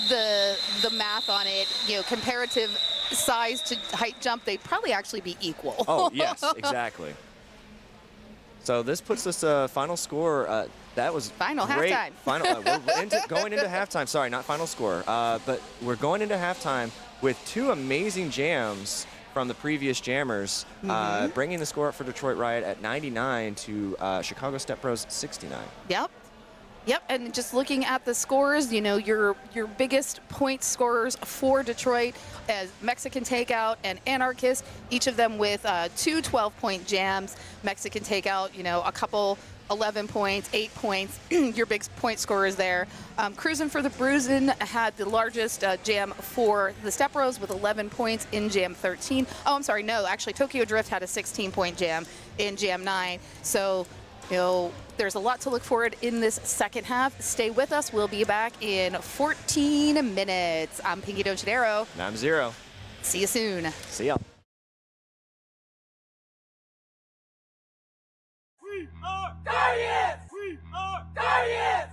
the math on it, you know, comparative size to height jump, they'd probably actually be equal. Oh, yes, exactly. So this puts us final score. That was final great. halftime. We're going into halftime. Sorry, not final score. But we're going into halftime with two amazing jams from the previous jammers, bringing the score up for Detroit Riot at 99 to Chicago Step Bros 69. Yep, and just looking at the scores, you know, your biggest point scorers for Detroit as Mexican Takeout and Anarchist, each of them with two 12-point jams. Mexican Takeout, you know, a couple 11 points, 8 points, your big point scorers there. Cruisin' for the Bruisin' had the largest jam for the Step Bros with 11 points in Jam 13. Oh, I'm sorry, no, actually Tokyo Drift had a 16-point jam in Jam 9. So, you know, there's a lot to look forward in this second half. Stay with us. We'll be back in 14 minutes. I'm Pinky Dochadero. And I'm Zero. See you soon. See ya. We are Guardians! We are Guardians!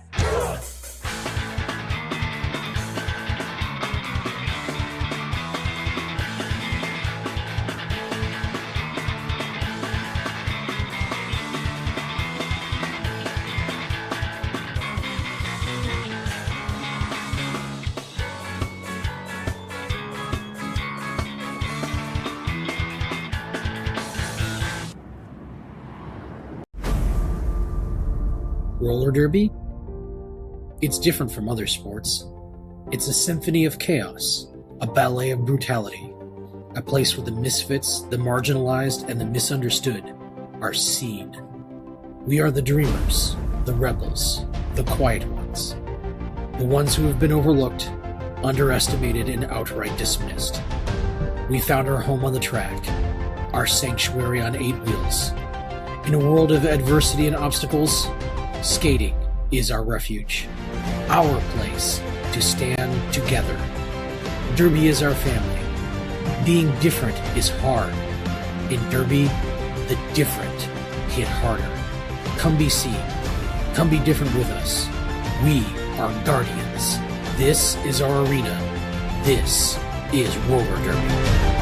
Roller derby? It's different from other sports. It's a symphony of chaos, a ballet of brutality, a place where the misfits, the marginalized, and the misunderstood are seen. We are the dreamers, the rebels, the quiet ones, the ones who have been overlooked, underestimated, and outright dismissed. We found our home on the track, our sanctuary on 8 wheels. In a world of adversity and obstacles, skating is our refuge, our place to stand together. Derby is our family. Being different is hard. In Derby, the different hit harder. Come be seen. Come be different with us. We are Guardians. This is our arena. This is roller derby.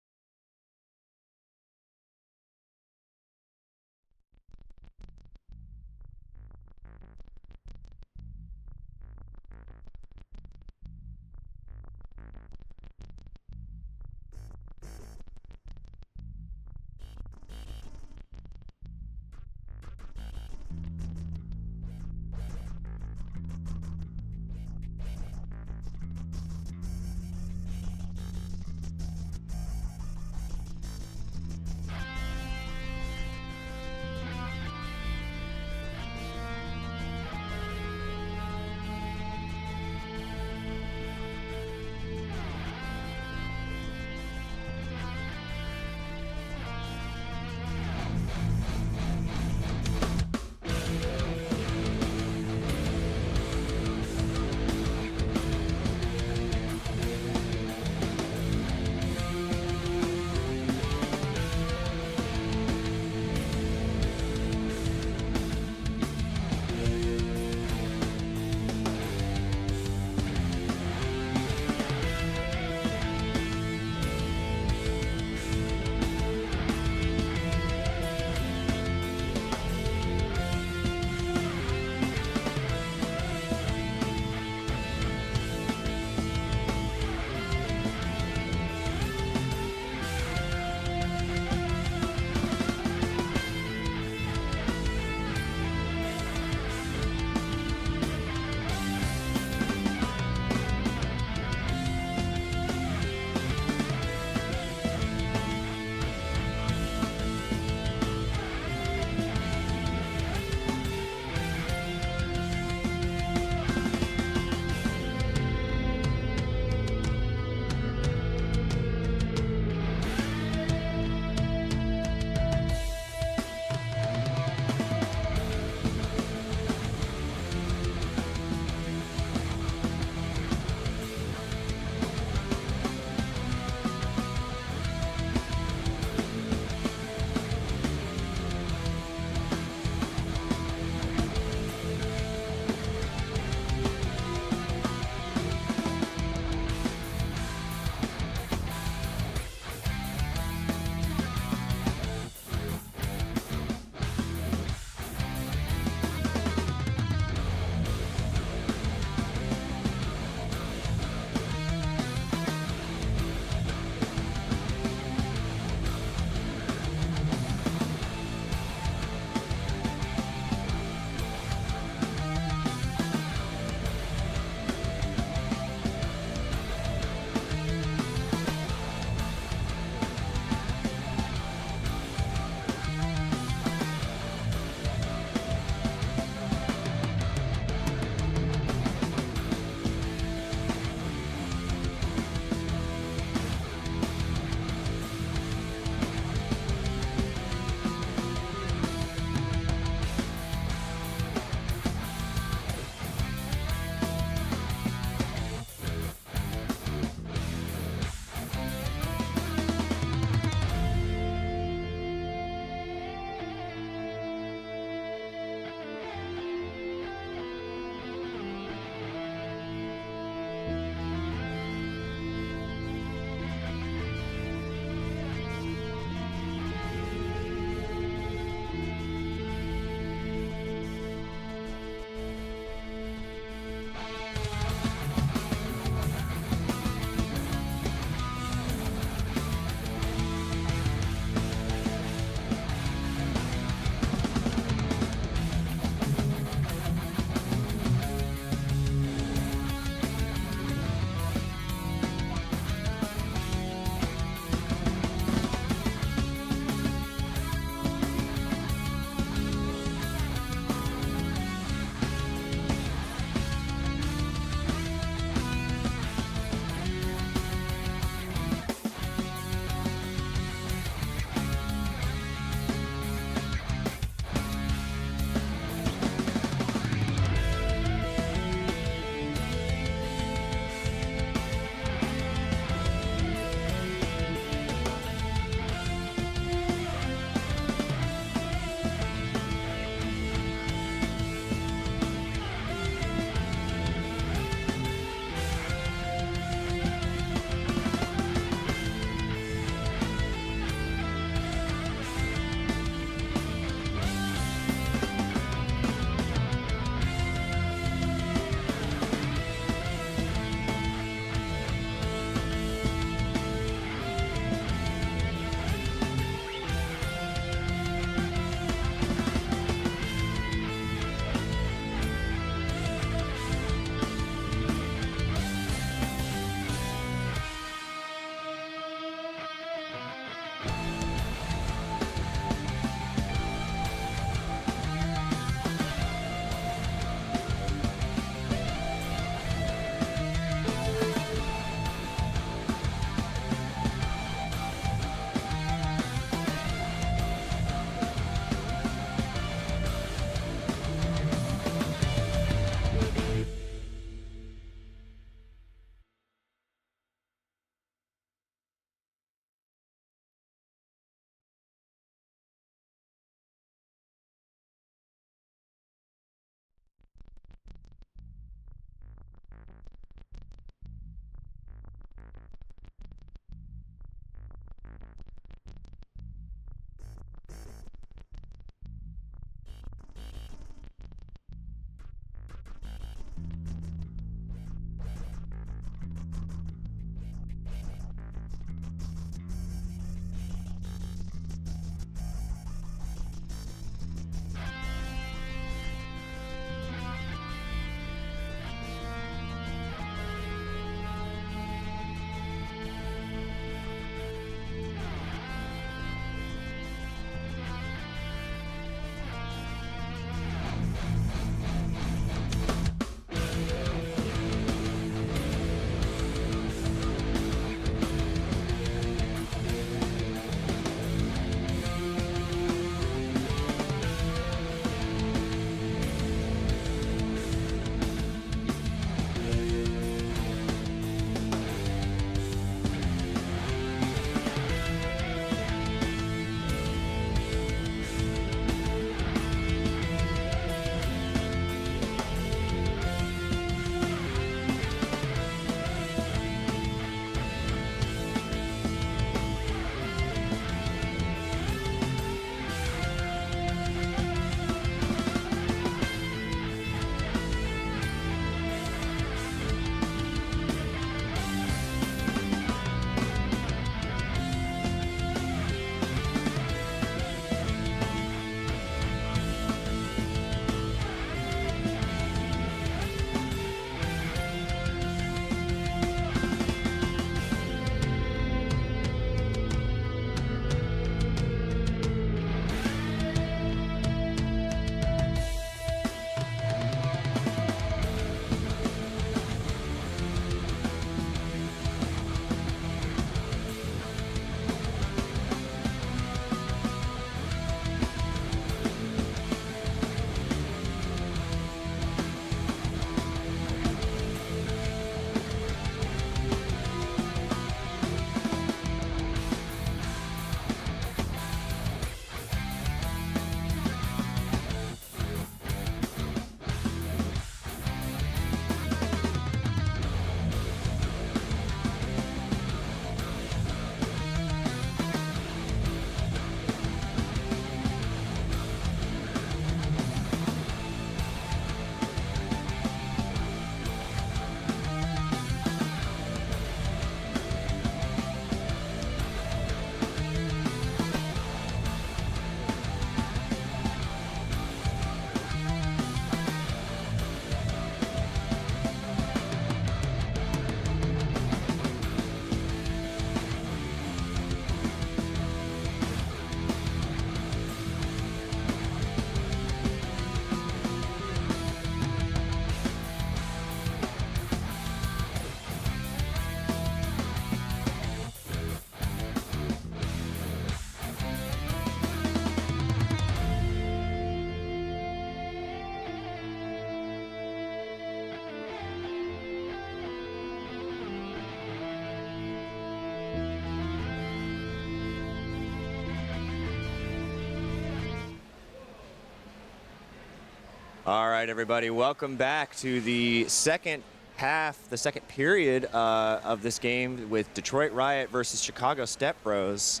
All right, everybody, welcome back to the second half, the second period of this game with Detroit Riot versus Chicago Step Bros.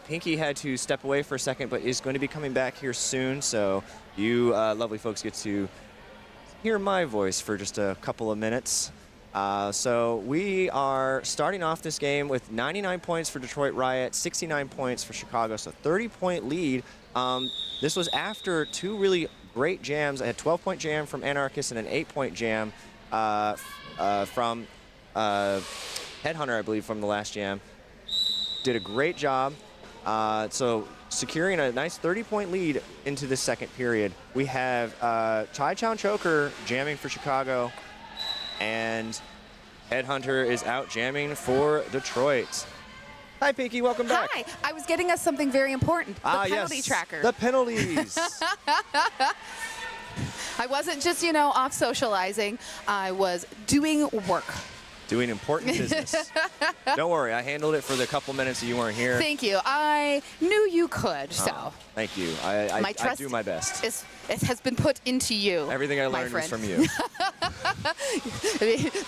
Pinky had to step away for a second, but is going to be coming back here soon, so you lovely folks get to hear my voice for just a couple of minutes. So we are starting off this game with 99 points for Detroit Riot, 69 points for Chicago, so 30-point lead. This was after two really great jams. I had a 12-point jam from Anarchist and an 8-point jam from Headhunter, I believe, from the last jam. Did a great job. So securing a nice 30-point lead into the second period. We have Chi-Town Choker jamming for Chicago, and Headhunter is out jamming for Detroit. Hi, Pinky. Welcome back. Hi. I was getting us something very important, the penalty yes, tracker. The penalties. I wasn't just, off socializing. I was doing work. Doing important business. Don't worry, I handled it for the couple minutes that you weren't here. Thank you. I knew you could, so. Oh, thank you. I do my best. It has been put into you. Everything I learned was from you.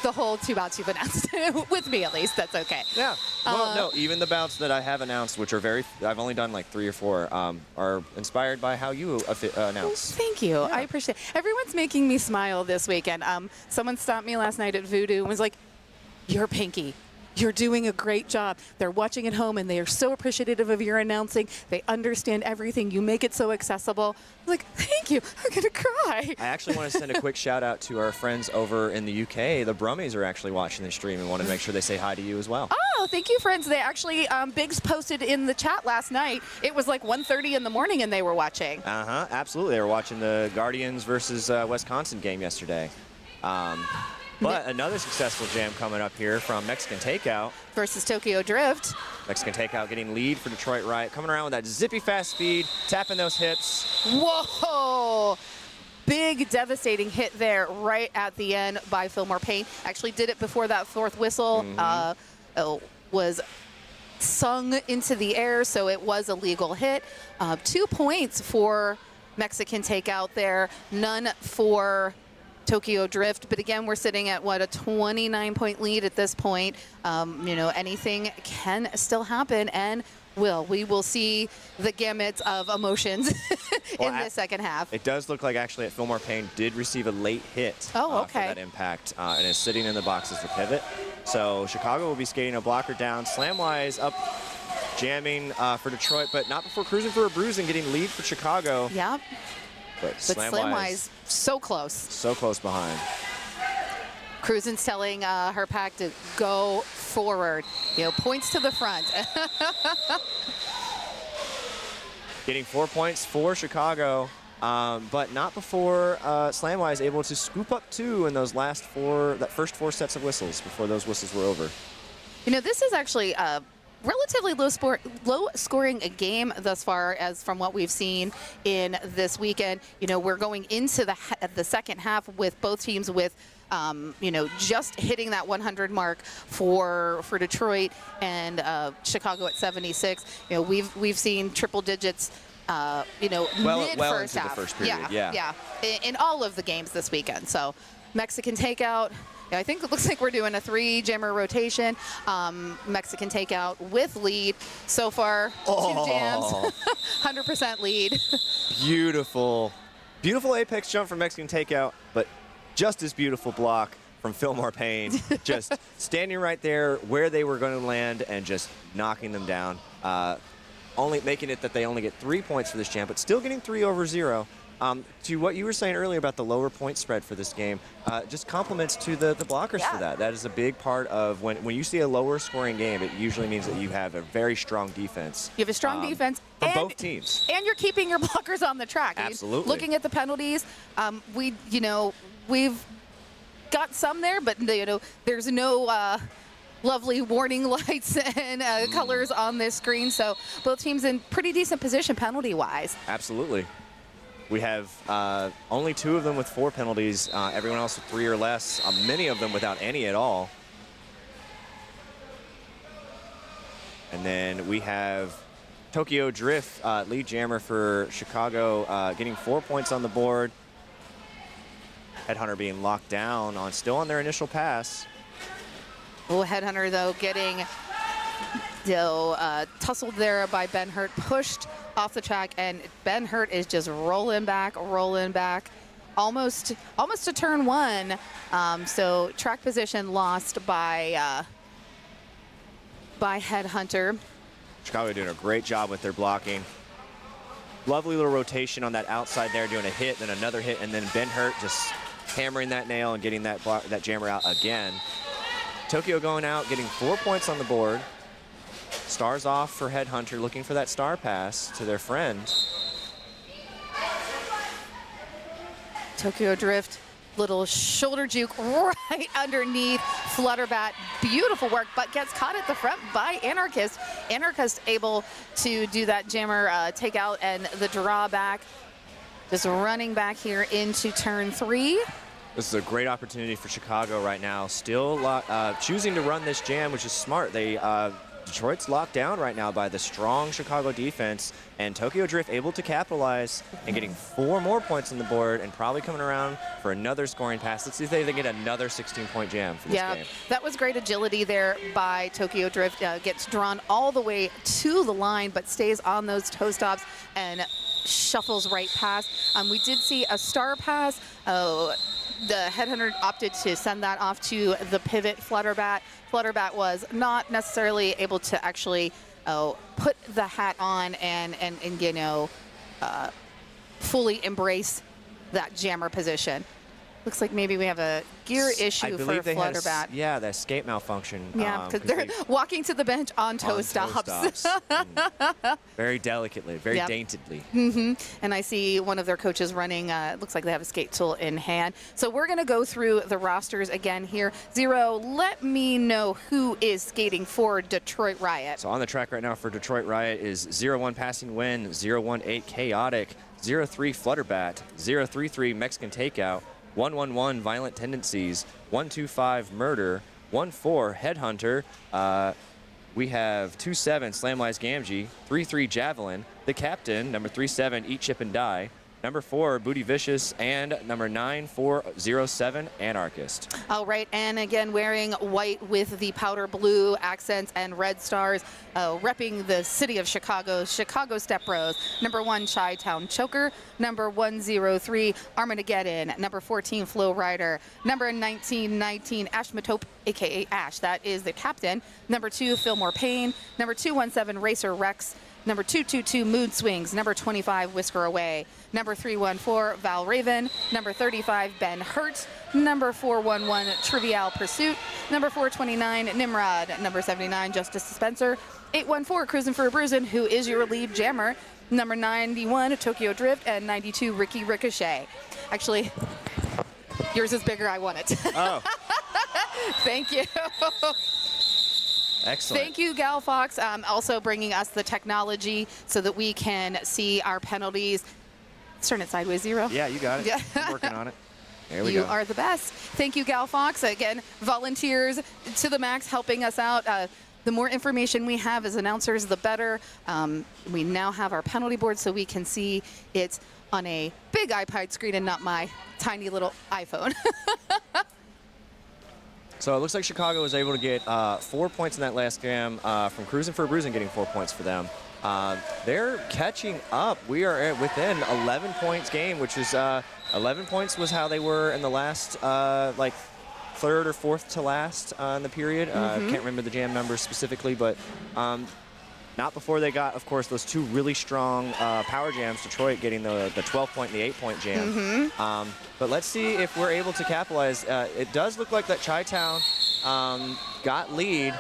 The whole 2 bouts you've announced, with me at least, that's okay. Yeah. Well, no, even the bouts that I have announced, which are I've only done like 3 or 4, are inspired by how you announce. Thank you. Yeah. I appreciate it. Everyone's making me smile this weekend. Someone stopped me last night at Voodoo and was like, "You're Pinky. You're doing a great job. They're watching at home and they are so appreciative of your announcing. They understand everything. You make it so accessible." I'm like, "Thank you. I'm going to cry." I actually want to send a quick shout out to our friends over in the UK. The Brummies are actually watching the stream and wanted to make sure they say hi to you as well. Oh, thank you, friends. They actually, Biggs posted in the chat last night. It was like 1:30 in the morning and they were watching. Absolutely. They were watching the Guardians versus Wisconsin game yesterday. But another successful jam coming up here from Mexican Takeout. Versus Tokyo Drift. Mexican Takeout getting lead for Detroit Riot. Coming around with that zippy fast speed, tapping those hips. Whoa! Big, devastating hit there right at the end by Fillmore Payne. Actually did it before that fourth whistle was sung into the air, so it was a legal hit. 2 points for Mexican Takeout there, none for Tokyo Drift, but again, we're sitting at what, a 29-point lead at this point. Anything can still happen, and we will see the gamut of emotions in the second half. It does look like actually that Fillmore Payne did receive a late hit for that impact, and is sitting in the boxes for pivot. So Chicago will be skating a blocker down. Slamwise up jamming for Detroit, but not before cruising for a bruise and getting lead for Chicago. Yep. But Slamwise, so close. So close behind. Cruisen's telling her pack to go forward. Points to the front. Getting 4 points for Chicago, but not before Slamwise able to scoop up 2 in those first 4 sets of whistles before those whistles were over. This is actually relatively low-scoring game thus far, as from what we've seen in this weekend. We're going into the second half with both teams with, just hitting that 100 mark for Detroit and Chicago at 76. We've seen triple digits. Well mid first into half. The first period. Yeah. In all of the games this weekend. So Mexican Takeout. I think it looks like we're doing a 3-jammer rotation. Mexican Takeout with lead so far. 2 jams, 100% lead. Beautiful apex jump from Mexican Takeout, but just as beautiful block from Fillmore Payne. Just standing right there where they were going to land and just knocking them down. Only making it that they only get 3 points for this jam, but still getting 3 over 0. To what you were saying earlier about the lower point spread for this game, just compliments to the blockers for that. That is a big part of when you see a lower scoring game, it usually means that you have a very strong defense. You have a strong defense. From both teams. And you're keeping your blockers on the track. Absolutely. Looking at the penalties, we've got some there, but there's no lovely warning lights and colors on this screen, so both teams in pretty decent position penalty-wise. Absolutely. We have only 2 of them with 4 penalties, everyone else with 3 or less, many of them without any at all. And then we have Tokyo Drift, lead jammer for Chicago, getting 4 points on the board. Headhunter being locked down still on their initial pass. Oh, Headhunter, though, getting tussled there by Ben Hurt, pushed off the track, and Ben Hurt is just rolling back, almost to turn one. So track position lost by Headhunter. Chicago doing a great job with their blocking. Lovely little rotation on that outside there, doing a hit, then another hit, and then Ben Hurt just hammering that nail and getting that jammer out again. Tokyo going out, getting 4 points on the board. Stars off for Headhunter, looking for that star pass to their friend. Tokyo Drift, little shoulder juke right underneath Flutterbat. Beautiful work, but gets caught at the front by Anarchist. Anarchist able to do that jammer takeout and the drawback. Just running back here into turn 3. This is a great opportunity for Chicago right now. Still choosing to run this jam, which is smart. Detroit's locked down right now by the strong Chicago defense, and Tokyo Drift able to capitalize and getting 4 more points on the board and probably coming around for another scoring pass. Let's see if they get another 16-point jam for this game. That was great agility there by Tokyo Drift. Gets drawn all the way to the line, but stays on those toe stops and shuffles right past. We did see a star pass. The Headhunter opted to send that off to the pivot Flutterbat. Flutterbat was not necessarily able to actually put the hat on and fully embrace that jammer position. Looks like maybe we have a gear issue for Flutterbat. Yeah, the escape malfunction. Yeah, because they're walking to the bench on toe stops. Very delicately, very daintily. And I see one of their coaches running, looks like they have a skate tool in hand. So we're going to go through the rosters again here. Zero, let me know who is skating for Detroit Riot. So on the track right now for Detroit Riot is 0-1 Passing Wind, 0-1-8 Chaotic, 0-3 Flutterbat, 0-3-3 Mexican Takeout, 1-1-1 Violent Tendencies, 1-2-5 Murder, 1-4 Headhunter. We have 2-7 Slamwise Gamgee, 3-3 Javelin, the captain, number 3-7 Eat Chip and Die, number 4 Booty Vicious, and number 9-4-0-7 Anarchist. All right, and again wearing white with the powder blue accents and red stars, repping the city of Chicago, Chicago Step Bros. Number 1 Chi-Town Choker, number 103 Armageddon, number 14 Flow Rider, number 1919 Ashmatope, aka Ash, that is the captain, number 2 Fillmore Payne, number 217 Racer Rex, number 222 Mood Swings, number 25 Whisker Away, number 314 Val Raven, number 35 Ben Hurt, number 411 Trivial Pursuit, number 429 Nimrod, number 79 Justice Spencer, 814 Cruisin' for a Bruisin', who is your lead jammer, number 91 Tokyo Drift, and 92 Ricky Ricochet. Actually, yours is bigger, I want it. Oh. Thank you. Excellent. Thank you, Gal Fox, also bringing us the technology so that we can see our penalties. Let's turn it sideways, Zero. Yeah, you got it. Yeah. I'm working on it. There we You go. are the best. Thank you, Gal Fox. Again, volunteers to the max helping us out. The more information we have as announcers, the better. We now have our penalty board so we can see it on a big iPad screen and not my tiny little iPhone. So it looks like Chicago was able to get 4 points in that last game from Cruisin' for a Bruisin' getting 4 points for them. They're catching up. We are within 11 points game, which is 11 points was how they were in the last third or fourth to last in the period. Can't remember the jam numbers specifically, but not before they got, of course, those 2 really strong power jams, Detroit getting the 12-point and the 8-point jam. But let's see if we're able to capitalize. It does look like that Chi-Town got lead,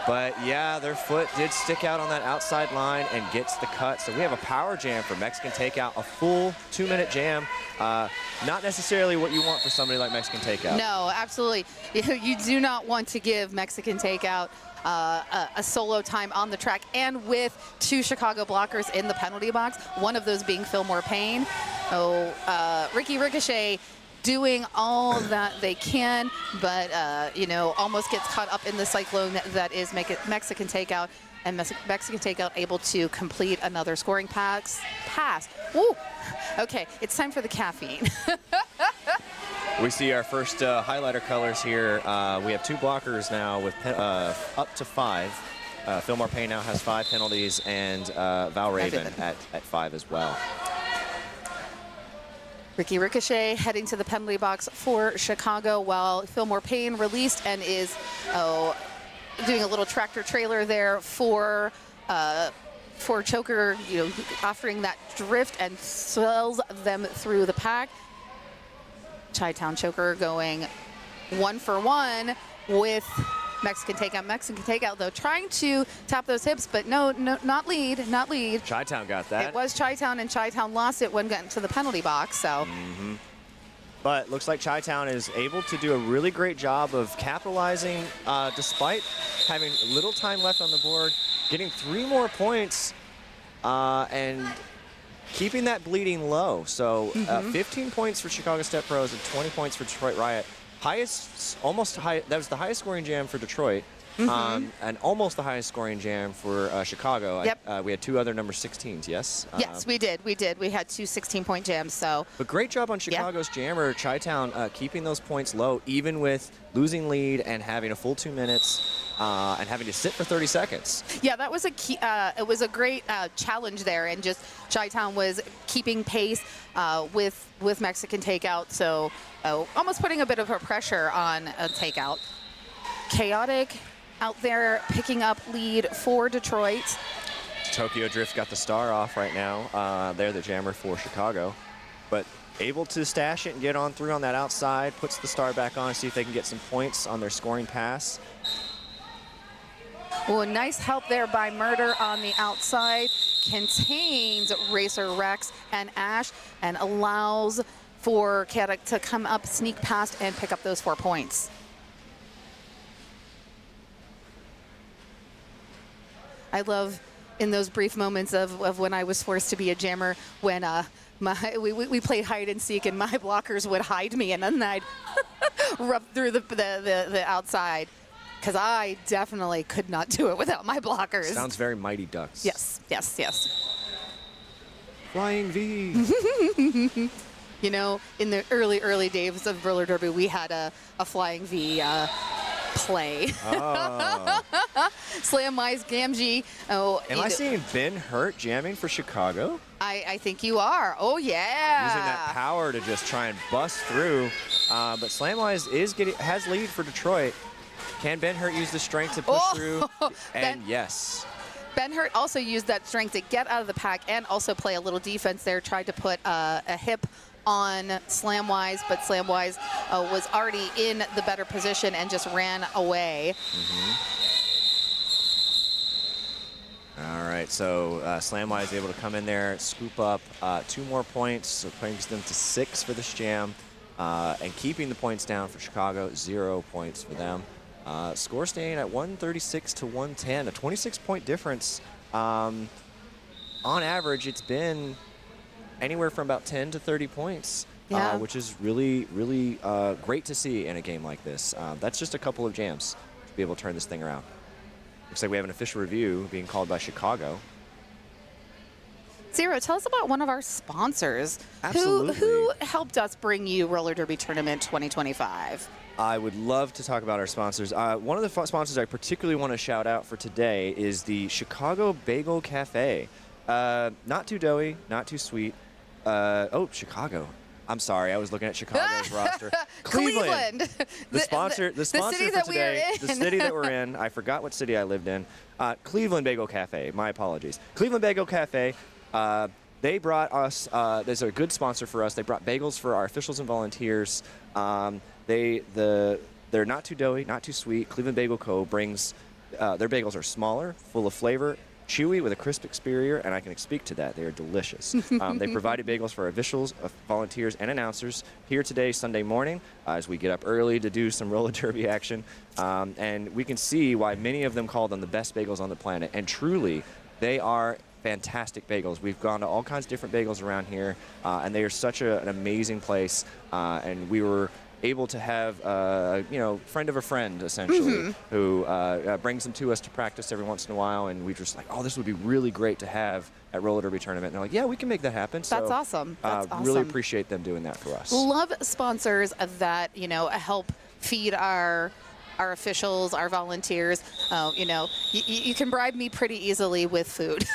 but yeah, their foot did stick out on that outside line and gets the cut. So we have a power jam for Mexican Takeout, a full 2-minute jam. Not necessarily what you want for somebody like Mexican Takeout. No, absolutely. You do not want to give Mexican Takeout a solo time on the track, and with 2 Chicago blockers in the penalty box, one of those being Fillmore Payne. Ricky Ricochet doing all that they can, but almost gets caught up in the cyclone that is Mexican Takeout, and Mexican Takeout able to complete another scoring pass. Woo! Okay, it's time for the caffeine. We see our first highlighter colors here. We have 2 blockers now with up to 5. Fillmore Payne now has 5 penalties, and Val Raven at 5 as well. Ricky Ricochet heading to the penalty box for Chicago, while Fillmore Payne released and is doing a little tractor trailer there for Choker, offering that drift and swells them through the pack. Chi-Town Choker going 1 for 1 with Mexican takeout, though, trying to tap those hips, but no, not lead. Chi-Town got that. It was Chi-Town, and Chi-Town lost it when got to the penalty box, so. But looks like Chi-Town is able to do a really great job of capitalizing despite having little time left on the board, getting 3 more points and keeping that bleeding low. So 15 points for Chicago Step Pros and 20 points for Detroit Riot. That was the highest scoring jam for Detroit. And almost the highest scoring jam for Chicago. Yep. We had 2 other number 16s, yes? Yes, we did. We had 2 16-point jams, so. But great job on Chicago's jammer, Chi-Town, keeping those points low, even with losing lead and having a full 2 minutes and having to sit for 30 seconds. Yeah, that was a key. It was a great challenge there, and just Chi-Town was keeping pace with Mexican takeout, so almost putting a bit of a pressure on a takeout. Chaotic out there picking up lead for Detroit. Tokyo Drift got the star off right now. They're the jammer for Chicago, but able to stash it and get on through on that outside, puts the star back on, see if they can get some points on their scoring pass. Oh, nice help there by Murder on the outside. Contains Racer Rex and Ash and allows for Chaotic to come up, sneak past, and pick up those 4 points. I love in those brief moments of when I was forced to be a jammer, when we played hide and seek and my blockers would hide me and then I'd rub through the outside, because I definitely could not do it without my blockers. Sounds very Mighty Ducks. Yes. Flying V. In the early days of roller derby, we had a Flying V play. Oh. Slam Wise Gamgee. Am I seeing Ben Hurt jamming for Chicago? I think you are. Oh, yeah. Using that power to just try and bust through. But Slamwise has lead for Detroit. Can Ben Hurt use the strength to push through? And yes. Ben Hurt also used that strength to get out of the pack and also play a little defense there, tried to put a hip on Slamwise, but Slamwise was already in the better position and just ran away. All right, so Slamwise able to come in there, scoop up 2 more points, so brings them to 6 for this jam, and keeping the points down for Chicago, 0 points for them. Score staying at 136 to 110, a 26-point difference. On average, it's been anywhere from about 10 to 30 points, which is really, really great to see in a game like this. That's just a couple of jams to be able to turn this thing around. Looks like we have an official review being called by Chicago. Zero, tell us about one of our sponsors. Absolutely. Who helped us bring you Roller Derby Tournament 2025? I would love to talk about our sponsors. One of the sponsors I particularly want to shout out for today is the Chicago Bagel Cafe. Not too doughy, not too sweet. Chicago. I'm sorry, I was looking at Chicago's roster. Cleveland. The sponsor city for today, the city that we're in. I forgot what city I lived in. Cleveland Bagel Cafe. My apologies. Cleveland Bagel Cafe. They brought us. There's a good sponsor for us. They brought bagels for our officials and volunteers. They're not too doughy, not too sweet. Cleveland Bagel Co. brings. Their bagels are smaller, full of flavor, chewy with a crisp exterior, and I can speak to that. They are delicious. They provided bagels for our officials, volunteers, and announcers here today, Sunday morning, as we get up early to do some roller derby action. And we can see why many of them call them the best bagels on the planet. And truly, they are fantastic bagels. We've gone to all kinds of different bagels around here, and they are such an amazing place. And we were able to have, friend of a friend, essentially, who brings them to us to practice every once in a while, and we just like, oh, this would be really great to have at roller derby tournament. And they're like, yeah, we can make that happen. That's awesome. That's awesome. Really appreciate them doing that for us. Love sponsors that, help feed our officials, our volunteers. You can bribe me pretty easily with food.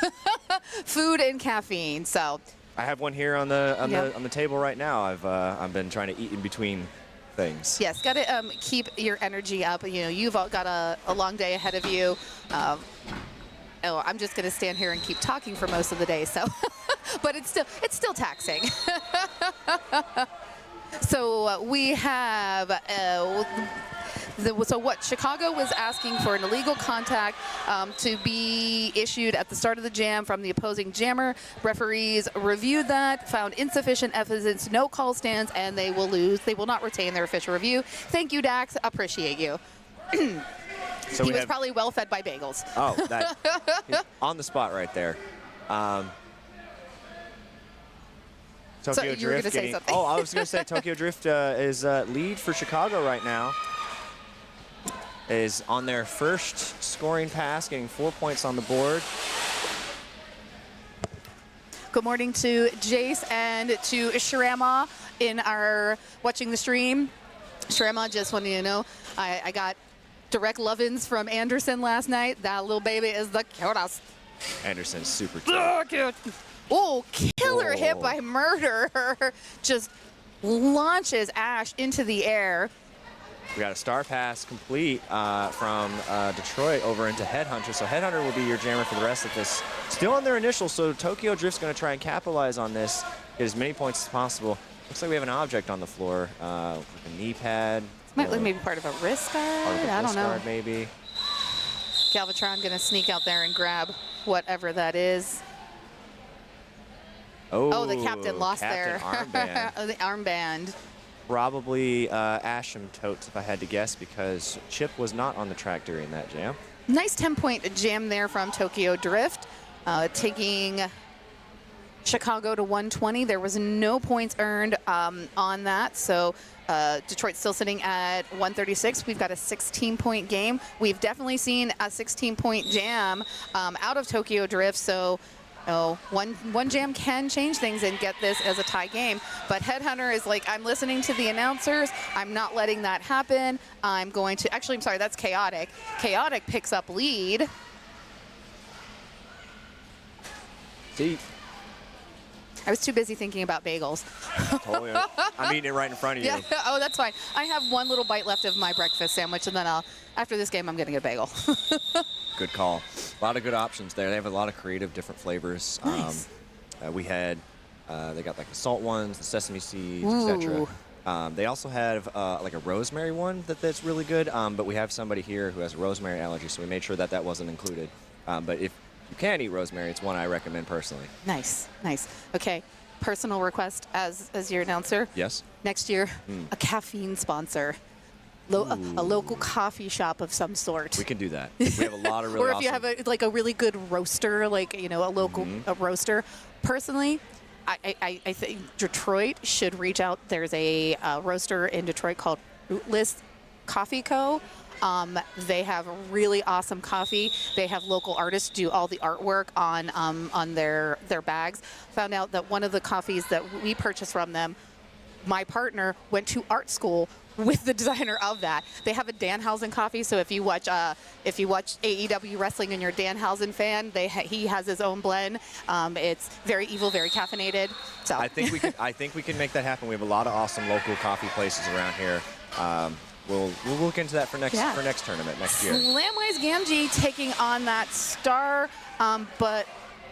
Food and caffeine, so. I have one here on the table right now. I've been trying to eat in between things. Yes, got to keep your energy up. You've all got a long day ahead of you. I'm just going to stand here and keep talking for most of the day. So, but it's still taxing. So we have. So what Chicago was asking for an illegal contact to be issued at the start of the jam from the opposing jammer. Referees reviewed that, found insufficient evidence, no call stands, and they will lose. They will not retain their official review. Thank you, Dax. Appreciate you. So he was probably well fed by bagels. Oh, that on the spot right there. Tokyo you were Drift gonna say something. Oh, I was going to say Tokyo Drift is lead for Chicago right now. Is on their first scoring pass, getting 4 points on the board. Good morning to Jace and to Shrama in our watching the stream. Shrama, just wanted you to know, I got direct love-ins from Anderson last night. That little baby is the cutest. Anderson's super cute. Oh, cute. Oh, killer hit by Murder. Just launches Ash into the air. We got a star pass complete from Detroit over into Headhunter. So Headhunter will be your jammer for the rest of this. Still on their initials, so Tokyo Drift's going to try and capitalize on this, get as many points as possible. Looks like we have an object on the floor, like a knee pad. Might look maybe part of a wrist guard. I don't know. Guard, maybe. Galvatron going to sneak out there and grab whatever that is. Oh, the captain lost there. Armband. Oh, the armband. Probably Asymptotes, if I had to guess, because Chip was not on the track during that jam. Nice 10-point jam there from Tokyo Drift, taking Chicago to 120. There was no points earned on that, so Detroit's still sitting at 136. We've got a 16-point game. We've definitely seen a 16-point jam out of Tokyo Drift, so one jam can change things and get this as a tie game. But Headhunter is like, I'm listening to the announcers. I'm not letting that happen. I'm going to, actually, I'm sorry, that's Chaotic. Chaotic picks up lead. See? I was too busy thinking about bagels. Totally. I'm eating it right in front of you. Yeah. Oh, that's fine. I have one little bite left of my breakfast sandwich, and then after this game, I'm going to get a bagel. Good call. A lot of good options there. They have a lot of creative, different flavors. Nice. We had, they got like the salt ones, the sesame seeds, etc. They also have like a rosemary one that's really good, but we have somebody here who has a rosemary allergy, so we made sure that wasn't included. But if you can eat rosemary, it's one I recommend personally. Nice, nice. Okay, personal request as your announcer. Yes. Next year, a caffeine sponsor. A local coffee shop of some sort. We can do that. We have a lot of really or if you have a really good roaster, like a local a roaster. Personally, I think Detroit should reach out. There's a roaster in Detroit called Rootless Coffee Co. They have really awesome coffee. They have local artists do all the artwork on their bags. Found out that one of the coffees that we purchased from them, my partner went to art school with the designer of that. They have a Danhausen coffee, so if you watch AEW wrestling and you're a Danhausen fan, he has his own blend. It's very evil, very caffeinated. So I think we can make that happen. We have a lot of awesome local coffee places around here. We'll look into that for next tournament next year. Slamwise Gamgee taking on that star, but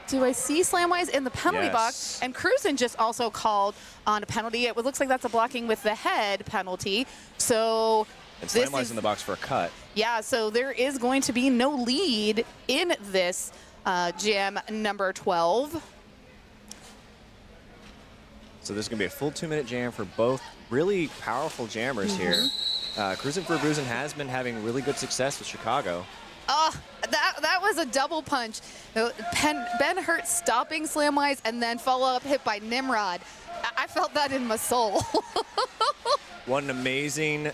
do I see Slamwise in the penalty box? And Cruzen just also called on a penalty. It looks like that's a blocking with the head penalty. So and Slamwise in the box for a cut. Yeah, so there is going to be no lead in this jam number 12. So there's going to be a full 2-minute jam for both really powerful jammers here. Cruzen for Bruisin has been having really good success with Chicago. Oh, that was a double punch. Ben Hurt stopping Slamwise and then follow-up hit by Nimrod. I felt that in my soul. What an amazing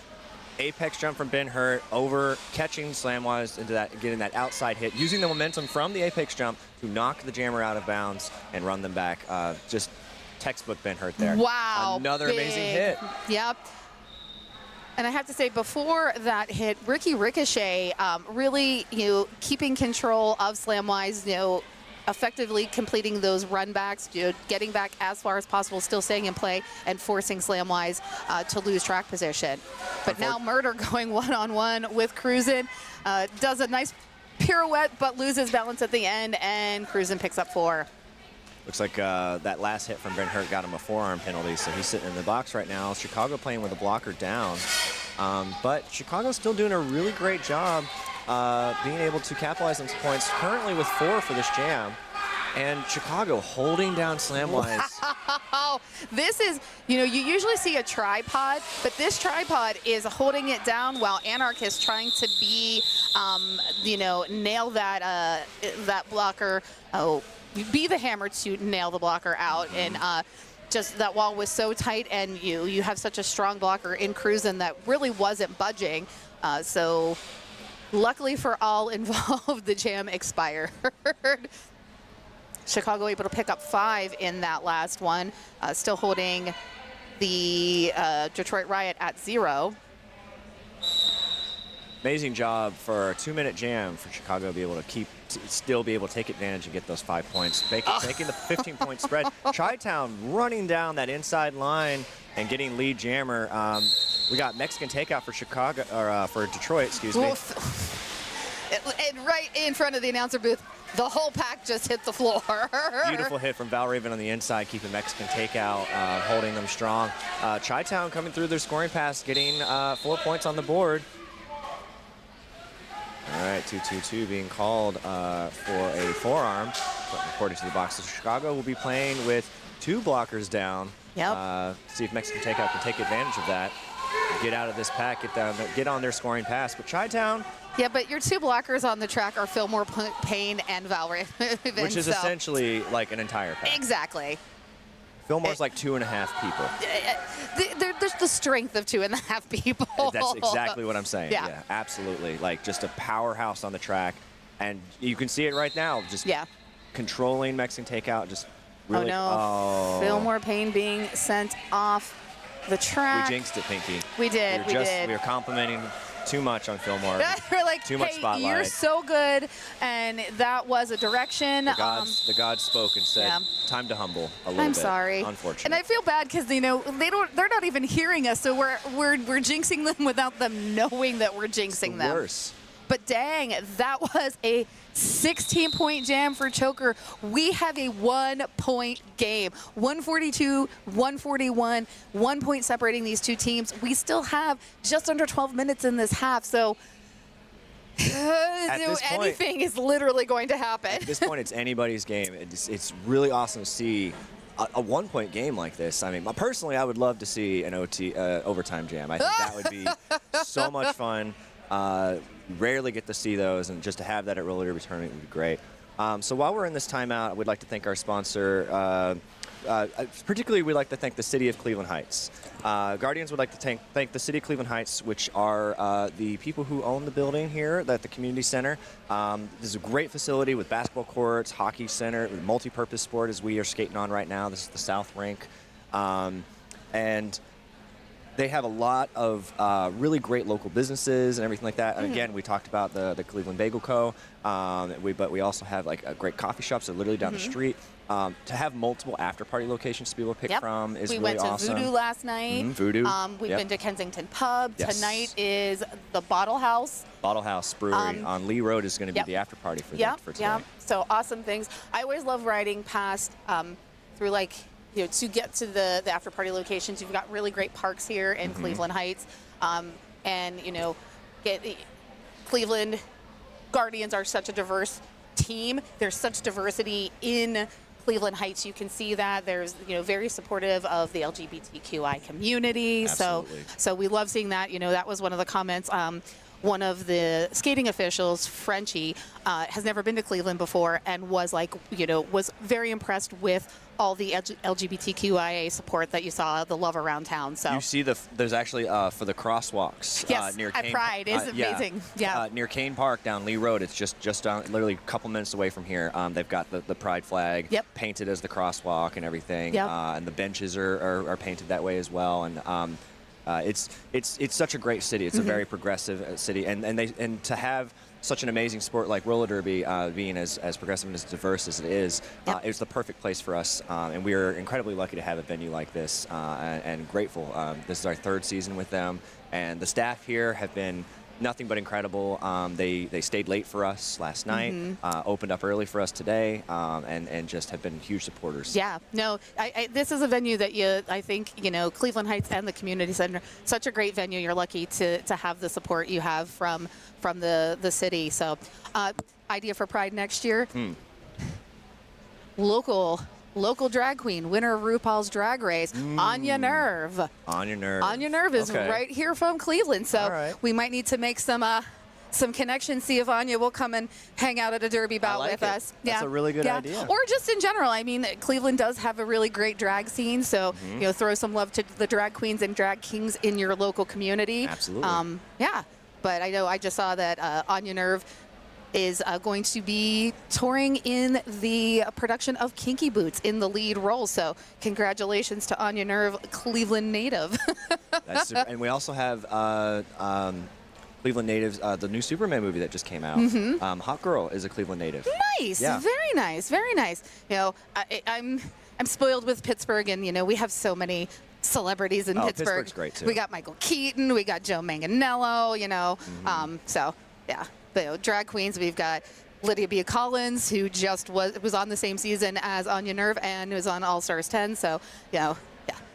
apex jump from Ben Hurt, over catching Slamwise into that, getting that outside hit, using the momentum from the apex jump to knock the jammer out of bounds and run them back. Just textbook Ben Hurt there. Wow. Another big. amazing hit. Yep. And I have to say, before that hit, Ricky Ricochet really, keeping control of Slamwise, effectively completing those run backs, getting back as far as possible, still staying in play and forcing Slamwise to lose track position. But now Murder going one-on-one with Cruisin', does a nice pirouette but loses balance at the end, and Cruisin' picks up 4. Looks like that last hit from Ben Hurt got him a forearm penalty, so he's sitting in the box right now. Chicago playing with a blocker down. But Chicago's still doing a really great job being able to capitalize on some points, currently with 4 for this jam. And Chicago holding down Slamwise. Wow. This is, you usually see a tripod, but this tripod is holding it down while Anarch is trying to be, nail that blocker. Be the hammer to nail the blocker out. And just that wall was so tight, and you have such a strong blocker in Cruisin' that really wasn't budging. So luckily for all involved, the jam expired. Chicago able to pick up 5 in that last one, still holding the Detroit Riot at 0. Amazing job for a 2-minute jam for Chicago to be able to still be able to take advantage and get those 5 points, making the 15-point spread. Chi-Town running down that inside line and getting lead jammer. We got Mexican takeout for Chicago, or for Detroit, excuse me. And right in front of the announcer booth, the whole pack just hit the floor. Beautiful hit from Val Raven on the inside, keeping Mexican takeout, holding them strong. Chi-Town coming through their scoring pass, getting 4 points on the board. All right, 2-2-2 being called for a forearm, according to the box. So Chicago will be playing with 2 blockers down. Yep. See if Mexican takeout can take advantage of that. Get out of this pack, get on their scoring pass. But Chi-Town. Yeah, but your 2 blockers on the track are Fillmore Payne and Val Raven. Which is essentially like an entire pack. Exactly. Fillmore's like 2.5 people. There's the strength of 2.5 people. That's exactly what I'm saying. Yeah. Absolutely. Like just a powerhouse on the track. And you can see it right now. Just controlling Mexican takeout. Just really. Oh, no. Fillmore Payne being sent off the track. We jinxed it, Pinky. We did. We were complimenting too much on Fillmore. We're like, too much spotlight. You're so good, and that was a direction. The gods spoke and said, time to humble a little bit. I'm sorry. Unfortunately. And I feel bad because they're not even hearing us, so we're jinxing them without them knowing that we're jinxing them. Worse. But dang, that was a 16-point jam for Choker. We have a 1-point game. 142, 141, 1 point separating these 2 teams. We still have just under 12 minutes in this half, so anything is literally going to happen. At this point, it's anybody's game. It's really awesome to see a 1-point game like this. I mean, personally, I would love to see an overtime jam. I think that would be so much fun. Rarely get to see those, and just to have that at Roller Derby tournament would be great. So while we're in this timeout, I would like to thank our sponsor. Particularly, we'd like to thank the City of Cleveland Heights. Guardians would like to thank the City of Cleveland Heights, which are the people who own the building here at the community center. This is a great facility with basketball courts, hockey center, multi-purpose sport as we are skating on right now. This is the South Rink. And they have a lot of really great local businesses and everything like that. And again, we talked about the Cleveland Bagel Co. But we also have like a great coffee shops that are literally down the street. To have multiple after-party locations to be able to pick from is really awesome. We went to Voodoo last night. Voodoo. We've been to Kensington Pub. Yes. Tonight is the Bottle House. Bottle House Brewery on Lee Road is going to be the after-party for today. Yeah, so awesome things. I always love riding past through like, to get to the after-party locations. You've got really great parks here in Cleveland Heights. And, Cleveland Guardians are such a diverse team. There's such diversity in Cleveland Heights. You can see that. There's, very supportive of the LGBTQI community. Absolutely. So we love seeing that. That was one of the comments. one of the skating officials, Frenchie, has never been to Cleveland before and was like, was very impressed with all the LGBTQIA support that you saw, the love around town. So you see there's actually for the crosswalks yes, near at Kane, Pride is amazing. Yeah, near Kane Park down Lee Road. It's just down, literally a couple minutes away from here. They've got the Pride flag painted as the crosswalk and everything, and the benches are painted that way as well. And it's such a great city. It's a very progressive city, and to have such an amazing sport like roller derby, being as progressive and as diverse as it is, it's the perfect place for us. And we are incredibly lucky to have a venue like this, and grateful. This is our 3rd season with them, and the staff here have been nothing but incredible. They stayed late for us last night, opened up early for us today, and just have been huge supporters. Yeah, no, this is a venue that I think, Cleveland Heights and the community center, such a great venue. You're lucky to have the support you have from the city. So, idea for Pride next year. Local drag queen, winner of RuPaul's Drag Race, Anya Nerve. Anya Nerve. Anya Nerve is right here from Cleveland, so we might need to make some connections, see if Anya will come and hang out at a derby bout with us. That's a really good idea. Or just in general. I mean, Cleveland does have a really great drag scene, so throw some love to the drag queens and drag kings in your local community. Absolutely. Yeah, but I know I just saw that Anya Nerve is going to be touring in the production of Kinky Boots in the lead role. So congratulations to Anya Nerve, Cleveland native. That's super. And we also have Cleveland natives, the new Superman movie that just came out. Hot Girl is a Cleveland native. Nice, yeah. Very nice, very nice. I'm spoiled with Pittsburgh, and we have so many celebrities in Pittsburgh. Pittsburgh's great too. We got Michael Keaton, we got Joe Manganiello, so yeah. The drag queens, we've got Lydia B. Collins, who just was on the same season as Anya Nerve and was on All Stars 10. So,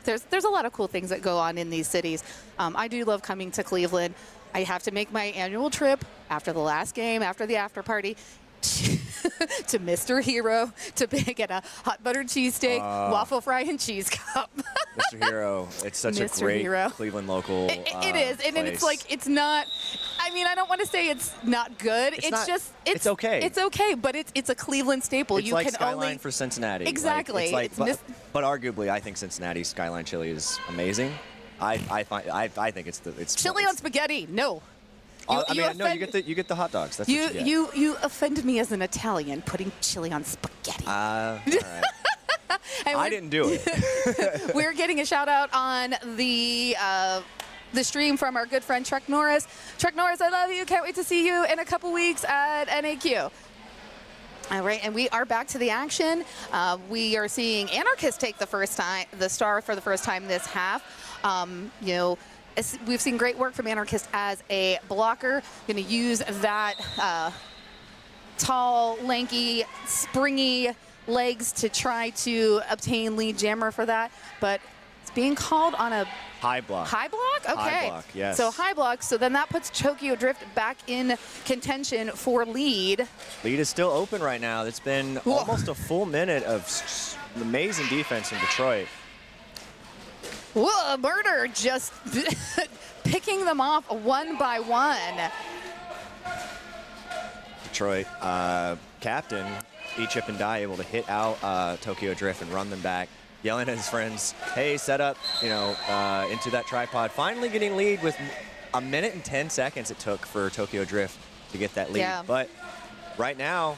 there's a lot of cool things that go on in these cities. I do love coming to Cleveland. I have to make my annual trip after the last game, after the after party, to Mr. Hero to get a hot buttered cheesesteak, waffle fry, and cheese cup. Mr. Hero, it's such a great Cleveland local. It is, and it's like it's not. I mean, I don't want to say it's not good. It's okay. It's okay, but it's a Cleveland staple. It's like Skyline for Cincinnati. Exactly. But arguably, I think Cincinnati Skyline chili is amazing. I think it's chili on spaghetti. No. You get the hot dogs. That's what you get. You offend me as an Italian putting chili on spaghetti. All right. I didn't do it. We're getting a shout out on the stream from our good friend Chuck Norris. Chuck Norris, I love you. Can't wait to see you in a couple weeks at NAQ. All right, and we are back to the action. We are seeing Anarchist take the star for the first time this half. We've seen great work from Anarchist as a blocker. Going to use that tall, lanky, springy legs to try to obtain lead jammer for that, but it's being called on a high block. High block? Okay. High block, yes. So high block, so then that puts Tokyo Drift back in contention for lead. Lead is still open right now. It's been almost a full minute of amazing defense from Detroit. Whoa, Murder just picking them off one by one. Detroit captain, Chip and Die, able to hit out Tokyo Drift and run them back, yelling at his friends, hey, set up, into that tripod. Finally getting lead with a minute and 10 seconds it took for Tokyo Drift to get that lead. Yeah. But right now,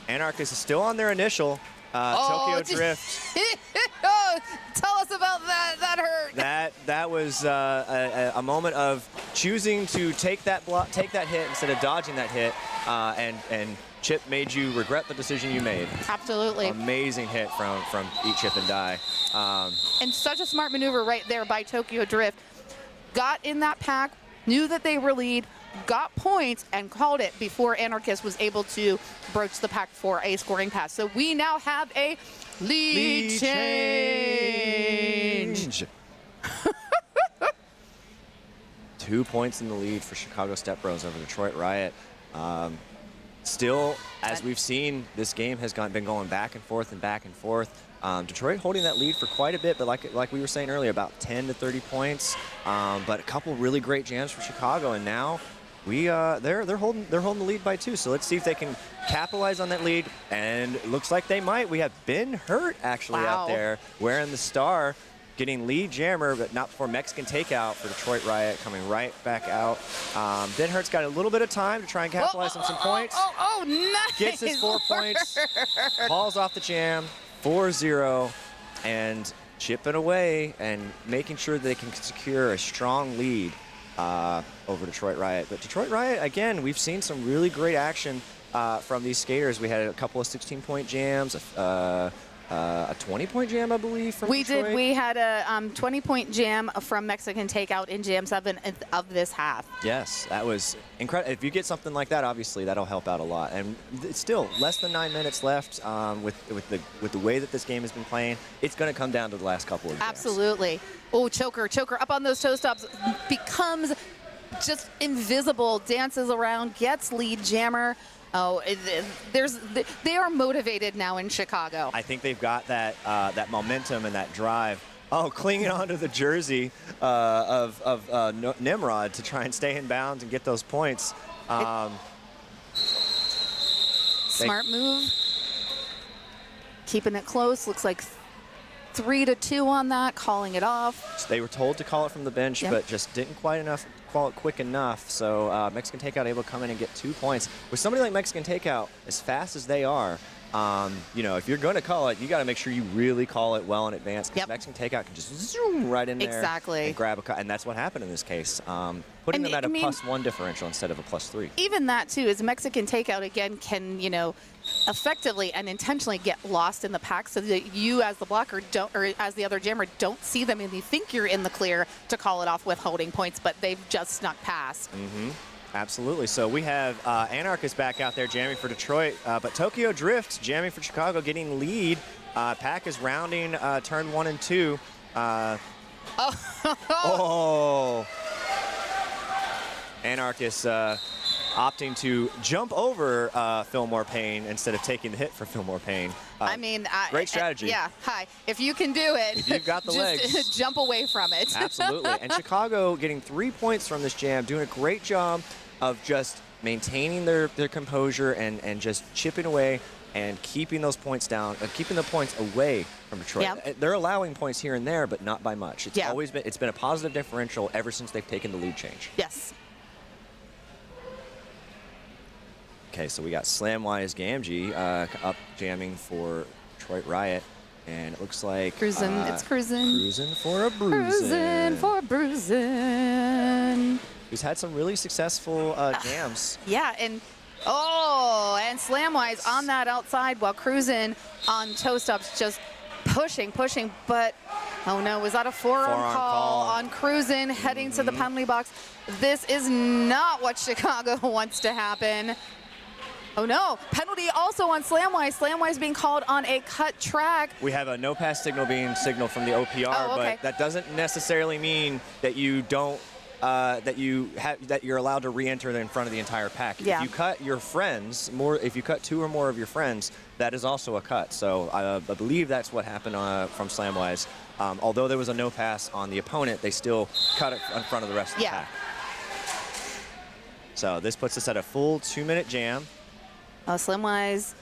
Anarchist is still on their initial. Tokyo Drift. Tell us about that. That hurt. That was a moment of choosing to take that hit instead of dodging that hit, and Chip made you regret the decision you made. Absolutely. Amazing hit from Chip and Die. And such a smart maneuver right there by Tokyo Drift. Got in that pack, knew that they were lead, got points, and called it before Anarchist was able to broach the pack for a scoring pass. So we now have a lead change. 2 points in the lead for Chicago Step Bros over Detroit Riot. Still, as we've seen, this game has been going back and forth and back and forth. Detroit holding that lead for quite a bit, but like we were saying earlier, about 10 to 30 points. But a couple really great jams for Chicago, and now they're holding the lead by 2. So let's see if they can capitalize on that lead. And it looks like they might. We have Ben Hurt actually Wow. out there wearing the star, getting lead jammer, but not before Mexican takeout for Detroit Riot coming right back out. Ben Hurt's got a little bit of time to try and capitalize on some points. Oh, nice. Gets his 4 points, falls off the jam, 4-0, and chipping away and making sure they can secure a strong lead over Detroit Riot. But Detroit Riot, again, we've seen some really great action from these skaters. We had a couple of 16-point jams, a 20-point jam, I believe, from Detroit. did. We had a 20-point jam from Mexican Takeout in Jam 7 of this half. Yes, that was incredible. If you get something like that, obviously that'll help out a lot. And it's still less than 9 minutes left. With the way that this game has been playing, it's going to come down to the last couple of jams. Absolutely. Oh, choker up on those toe stops, becomes just invisible, dances around, gets lead jammer. Oh, they are motivated now in Chicago. I think they've got that momentum and that drive. Oh, clinging onto the jersey of Nimrod to try and stay in bounds and get those points. Smart move. Keeping it close. Looks like 3-2 on that, calling it off. They were told to call it from the bench, Yep. but just didn't call it quick enough. So Mexican Takeout able to come in and get 2 points. With somebody like Mexican Takeout, as fast as they are, if you're going to call it, you got to make sure you really call it well in advance, because Yep. Mexican Takeout can just zoom right in there Exactly. and grab a cut. And that's what happened in this case, putting them at a +1 differential instead of a +3. Even that, too, is Mexican Takeout, again, can, effectively and intentionally get lost in the pack so that you as the blocker don't, or as the other jammer, don't see them and you think you're in the clear to call it off with holding points, but they've just snuck past. Mm-hmm. Absolutely. So we have Anarchist back out there jamming for Detroit, but Tokyo Drift jamming for Chicago, getting lead. Pack is rounding turn 1 and 2. Anarchist opting to jump over Fillmore Payne instead of taking the hit for Fillmore Payne. Great strategy. Yeah, hi. If you can do it, if you've got the just legs, jump away from it. Absolutely. And Chicago getting 3 points from this jam, doing a great job of just maintaining their composure and just chipping away and keeping those points down, keeping the points away from Detroit. Yep. They're allowing points here and there, but not by much. Yeah. It's been a positive differential ever since they've taken the lead change. Yes. Okay, so we got Slamwise Gamgee up jamming for Detroit Riot, and it looks like Cruising, it's cruising. Cruising for a bruising. Cruising for bruising. Who's had some really successful jams. Yeah, and Slamwise on that outside while Cruising on toe stops, just pushing, but oh no, was that a forearm call on Cruising heading to the penalty box? This is not what Chicago wants to happen. Oh no, penalty also on Slamwise. Slamwise being called on a cut track. We have a no pass signal being signaled from the OPR, but that doesn't necessarily mean that you don't that you're allowed to re-enter in front of the entire pack. Yeah. If you cut your friends if you cut 2 or more of your friends, that is also a cut. So I believe that's what happened from Slamwise. Although there was a no pass on the opponent, they still cut it in front of the rest of the pack. So this puts us at a full 2-minute jam. Slamwise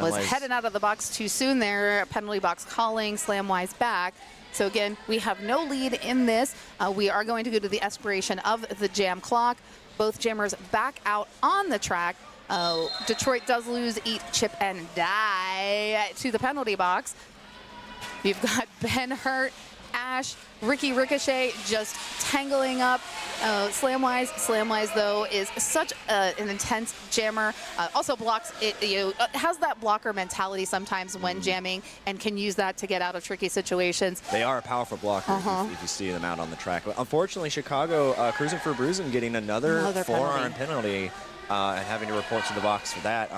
was heading out of the box too soon there. Penalty box calling, Slamwise back. So again, we have no lead in this. We are going to go to the expiration of the jam clock. Both jammers back out on the track. Detroit does lose Eat, Chip, and Die to the penalty box. You've got Ben Hurt, Ash, Ricky Ricochet just tangling up Slamwise. Slamwise, though, is such an intense jammer. Also blocks it, has that blocker mentality sometimes when jamming and can use that to get out of tricky situations. They are a powerful blocker if you see them out on the track. But unfortunately, Chicago cruising for bruising, getting another forearm penalty. And having to report to the box for that.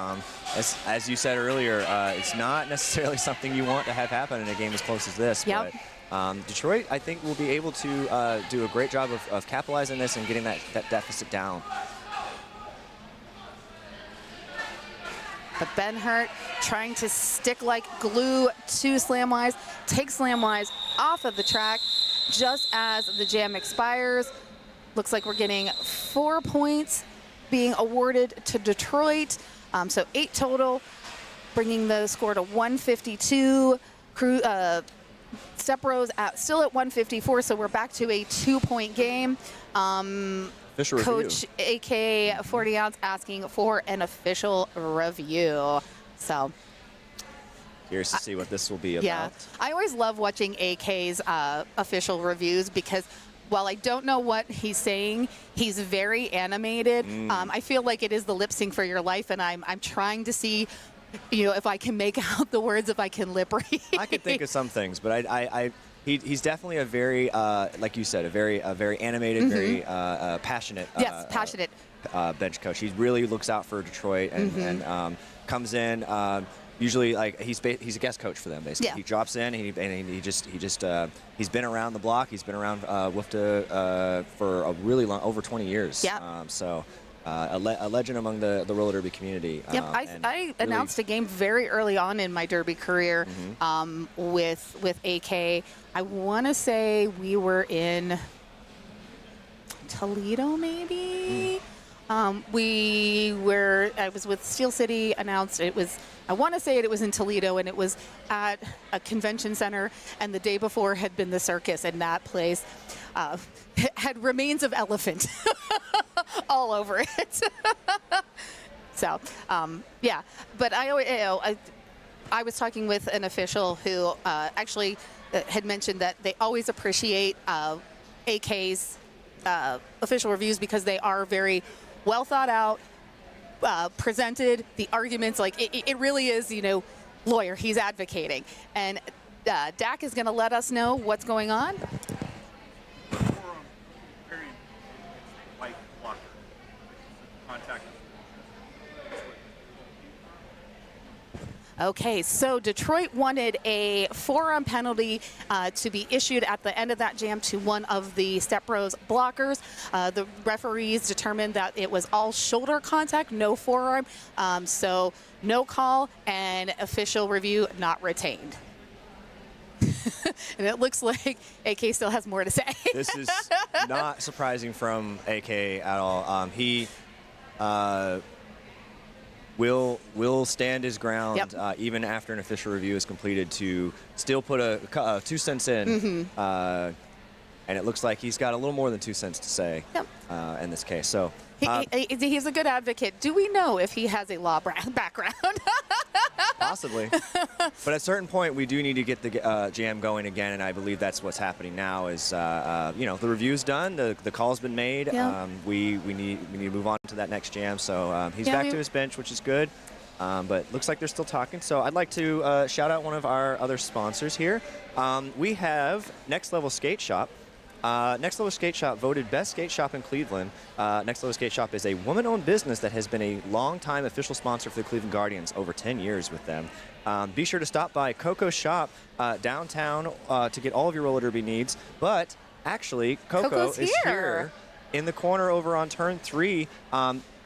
As you said earlier, it's not necessarily something you want to have happen in a game as close as this. Yep. But Detroit, I think, will be able to do a great job of capitalizing this and getting that deficit down. But Ben Hurt trying to stick like glue to Slamwise, takes Slamwise off of the track just as the jam expires. looks like we're getting 4 points being awarded to Detroit. So 8 total, bringing the score to 152. Step Bros still at 154, so we're back to a 2-point game. Official Coach review. AK 40 ounce asking for an official review. So Curious to see what this will be about. yeah, I always love watching AK's official reviews because while I don't know what he's saying, he's very animated. I feel like it is the lip sync for your life, and I'm trying to see, if I can make out the words, if I can lip read. I could think of some things, but he's definitely a very, like you said, a very animated, very passionate. Yes, passionate. Bench coach. He really looks out for Detroit and comes in. Usually, like he's a guest coach for them. Basically, Yeah. he drops in and he's been around the block. He's been around WFTA for a really long, over 20 years. Yeah. A legend among the roller derby community. Yep, I announced a game very early on in my derby career with AK. I want to say we were in Toledo, maybe. I was with Steel City, announced it was, I want to say it was in Toledo, and it was at a convention center, and the day before had been the circus, and that place had remains of elephant all over it. So, yeah, but I was talking with an official who actually had mentioned that they always appreciate AK's official reviews because they are very well thought out, presented, the arguments, like it really is, lawyer, he's advocating. And Dak is going to let us know what's going on. White blocker. Contact. Okay, so Detroit wanted a forearm penalty to be issued at the end of that jam to one of the Step Bros blockers. The referees determined that it was all shoulder contact, no forearm, so no call and official review not retained. And it looks like AK still has more to say. This is not surprising from AK at all. He will stand his ground even after an official review is completed to still put a 2 cents in. And it looks like he's got a little more than 2 cents to say in this case. So he's a good advocate. Do we know if he has a law background? Possibly. But at a certain point, we do need to get the jam going again, and I believe that's what's happening now is, the review's done, the call's been made. Yeah. We need to move on to that next jam. So he's back to his bench, which is good. But looks like they're still talking. So I'd like to shout out one of our other sponsors here. We have Next Level Skate Shop. Next Level Skate Shop voted best skate shop in Cleveland. Next Level Skate Shop is a woman-owned business that has been a long-time official sponsor for the Cleveland Guardians, over 10 years with them. Be sure to stop by Coco's shop downtown to get all of your roller derby needs. But actually, Coco is here in the corner over on turn 3.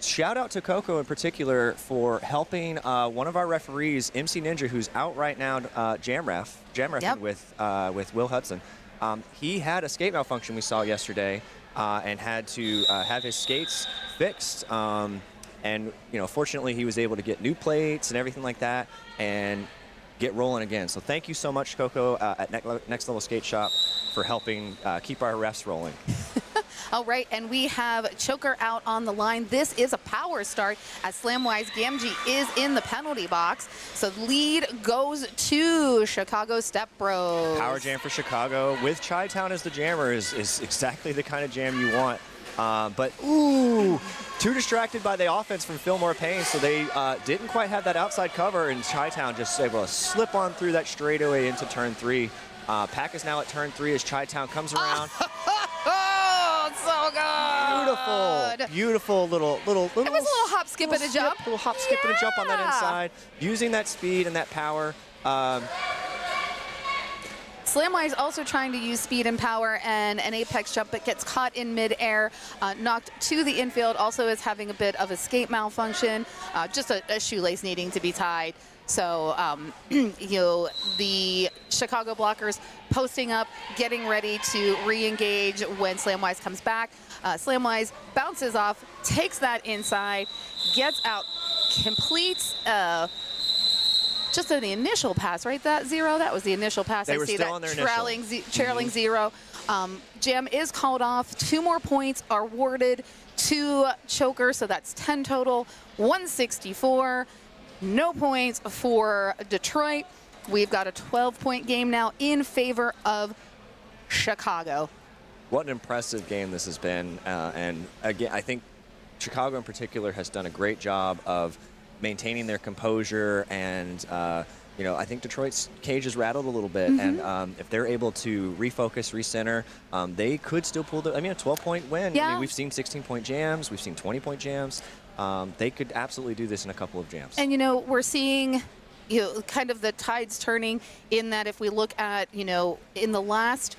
Shout out to Coco in particular for helping one of our referees, MC Ninja, who's out right now, jam reffing with Will Hudson. He had a skate malfunction we saw yesterday and had to have his skates fixed. And, fortunately, he was able to get new plates and everything like that and get rolling again. So thank you so much, Coco, at Next Level Skate Shop for helping keep our refs rolling. All right, and we have Choker out on the line. This is a power start as Slamwise Gamgee is in the penalty box. So lead goes to Chicago Step Bros. Power jam for Chicago with Chi-Town as the jammer is exactly the kind of jam you want. But, too distracted by the offense from Fillmore Payne, so they didn't quite have that outside cover, and Chi-Town just able to slip on through that straightaway into turn 3. Pack is now at turn 3 as Chi-Town comes around. Oh, it's so good. Beautiful little. It was a little hop, skip, and a jump. Little hop, skip, and a jump on that inside. Using that speed and that power. Slamwise also trying to use speed and power and an apex jump, but gets caught in midair, knocked to the infield, also is having a bit of escape malfunction, just a shoelace needing to be tied. So, you know, the Chicago blockers posting up, getting ready to re-engage when Slamwise comes back. Slamwise bounces off, takes that inside, gets out, completes just an initial pass, right? That zero, that was the initial pass. They I were see still that on their trailing zero. Jam is called off. 2 more points are awarded to Choker, so that's 10 total. 164. No points for Detroit. We've got a 12-point game now in favor of Chicago. What an impressive game this has been. And again, I think Chicago in particular has done a great job of maintaining their composure. And, you know, I think Detroit's cage is rattled a little bit. And if they're able to refocus, recenter, they could still pull a 12-point win. Yeah. I mean, we've seen 16-point jams. We've seen 20-point jams. They could absolutely do this in a couple of jams. And, you know, we're seeing, you know, kind of the tides turning in that if we look at, you know, in the last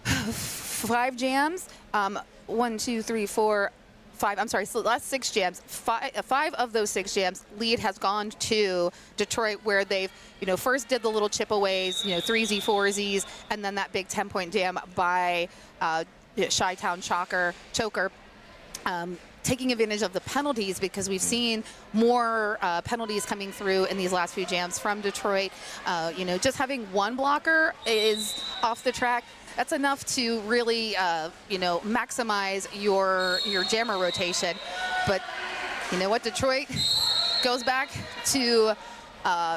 5 jams, 1, 2, 3, 4, 5, I'm sorry, so the last 6 jams, 5 of those 6 jams, lead has gone to Detroit, where they've, you know, first did the little chipaways, you know, 3Z, 4Zs, and then that big 10-point jam by Chi-Town Choker. Taking advantage of the penalties, because we've seen more penalties coming through in these last few jams from Detroit. You know, just having one blocker is off the track. That's enough to really, you know, maximize your jammer rotation. But you know what, Detroit goes back to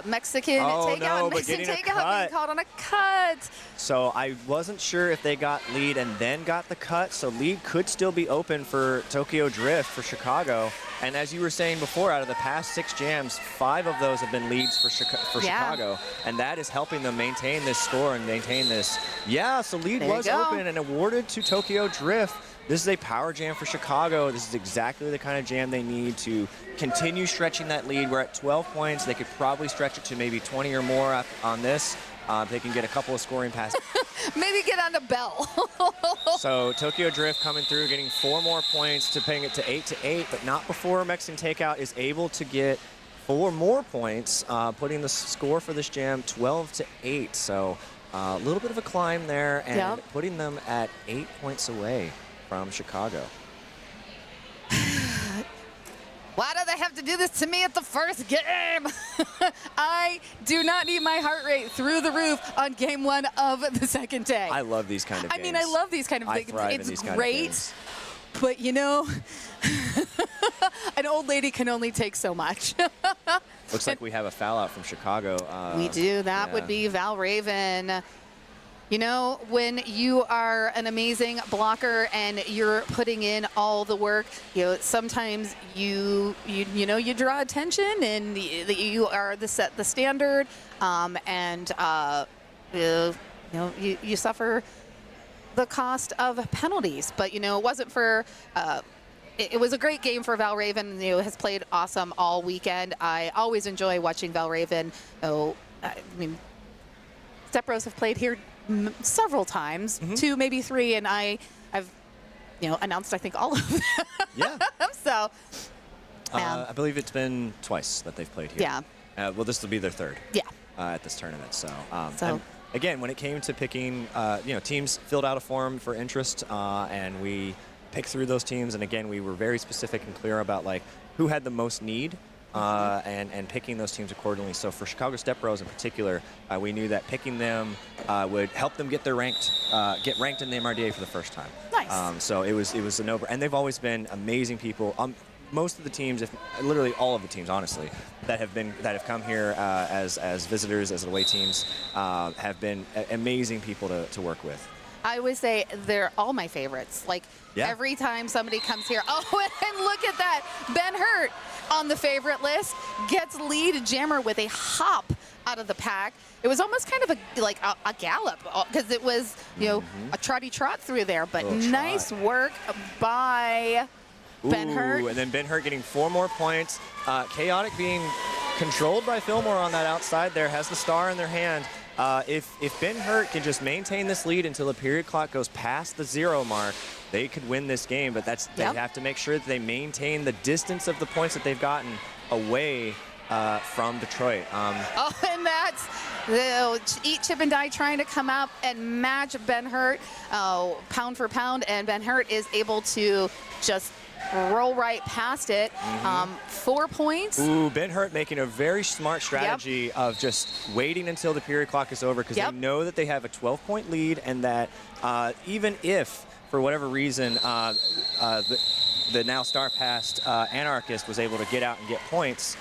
Mexican takeout, Mexican takeout, being called on a cut. So I wasn't sure if they got lead and then got the cut. So lead could still be open for Tokyo Drift for Chicago. And as you were saying before, out of the past 6 jams, 5 of those have been leads for Chicago. And that is helping them maintain this score and maintain this. Yeah, so lead was open and awarded to Tokyo Drift. This is a power jam for Chicago. This is exactly the kind of jam they need to continue stretching that lead. We're at 12 points. They could probably stretch it to maybe 20 or more on this. They can get a couple of scoring passes. Maybe get on to Bell. So Tokyo Drift coming through, getting 4 more points to bring it to 8-8, but not before Mexican Takeout is able to get 4 more points, putting the score for this jam 12-8. So a little bit of a climb there, and putting them at 8 points away from Chicago. Why do they have to do this to me at the first game? I do not need my heart rate through the roof on game 1 of the second day. I love these kind of games. I mean, I love these kind of things. It's great, but you know, an old lady can only take so much. Looks like we have a foul out from Chicago. We do. That would be Val Raven. You know, when you are an amazing blocker and you're putting in all the work, you know, sometimes you draw attention, and you are set the standard, and you suffer the cost of penalties. But you know, it wasn't for. It was a great game for Val Raven. You know, has played awesome all weekend. I always enjoy watching Val Raven. Oh, I mean, Step Bros have played here several times, 2, maybe 3, and I've, you know, announced I think all of them. Yeah. So, I believe it's been twice that they've played here. Yeah. Well, this will be their 3rd. Yeah. At this tournament. So, and again, when it came to picking, you know, teams filled out a form for interest, and we picked through those teams. And again, we were very specific and clear about like who had the most need. And picking those teams accordingly. So for Chicago Step Bros in particular, we knew that picking them would help them get ranked in the MRDA for the first time. Nice. So it was a no-brainer, and they've always been amazing people. Most of the teams, literally all of the teams, honestly, that have come here as visitors, as away teams, have been amazing people to work with. I always say they're all my favorites. Like every time somebody comes here, oh, and look at that, Ben Hurt on the favorite list gets lead jammer with a hop out of the pack. It was almost kind of a gallop, because it was, you know, a trotty trot through there. But nice work by Ben Hurt. And then Ben Hurt getting 4 more points. Chaotic being controlled by Fillmore on that outside there, has the star in their hand. If Ben Hurt can just maintain this lead until the period clock goes past the 0 mark, they could win this game. But they have to make sure that they maintain the distance of the points that they've gotten away from Detroit. And that's eat, chip, and die trying to come up and match Ben Hurt pound for pound, and Ben Hurt is able to just roll right past it. 4 points. Ooh, Ben Hurt making a very smart strategy of just waiting until the period clock is over, because they know that they have a 12-point lead, and that even if, for whatever reason, the now star-passed Anarchist was able to get out and get points,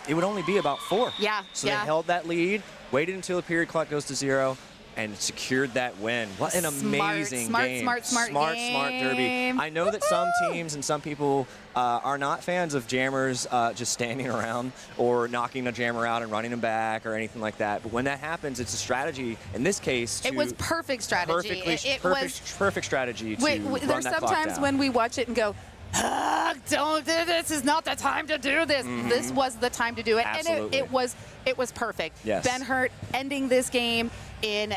it would only be about 4. Yeah. So they held that lead, waited until the period clock goes to 0, and secured that win. What an amazing game. Smart derby. I know that some teams and some people are not fans of jammers just standing around or knocking a jammer out and running him back or anything like that. But when that happens, it's a strategy. In this case, it was perfect strategy. Perfect strategy to run there's that clock sometimes down. when we watch it and go, don't do this. Is not the time to do this. This was the time to do it. Absolutely. And it was perfect. Yes. Ben Hurt ending this game in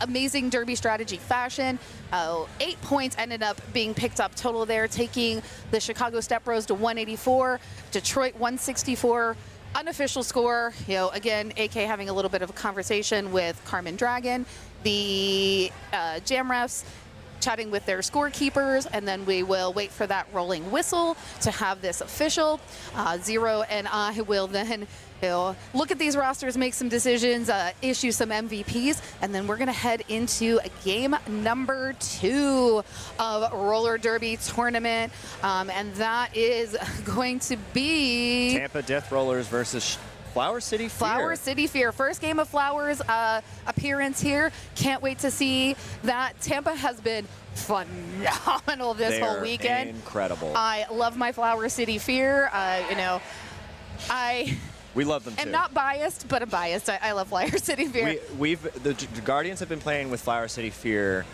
amazing derby strategy fashion. 8 points ended up being picked up total there, taking the Chicago Step Bros to 184, Detroit 164. Unofficial score, again, AK having a little bit of a conversation with Carmen Dragon. The Jam refs chatting with their scorekeepers, and then we will wait for that rolling whistle to have this official. Zero and I will then look at these rosters, make some decisions, issue some MVPs, and then we're going to head into game number 2 of Roller Derby Tournament, and that is going to be Tampa Death Rollers versus Flower City Fear. Flower City Fear. First game of Flowers appearance here. Can't wait to see that. Tampa has been phenomenal this whole weekend. Incredible. I love my Flower City Fear. We love them too. I'm not biased, but I'm biased. I love Flower City Fear. The Guardians have been playing with Flower City Fear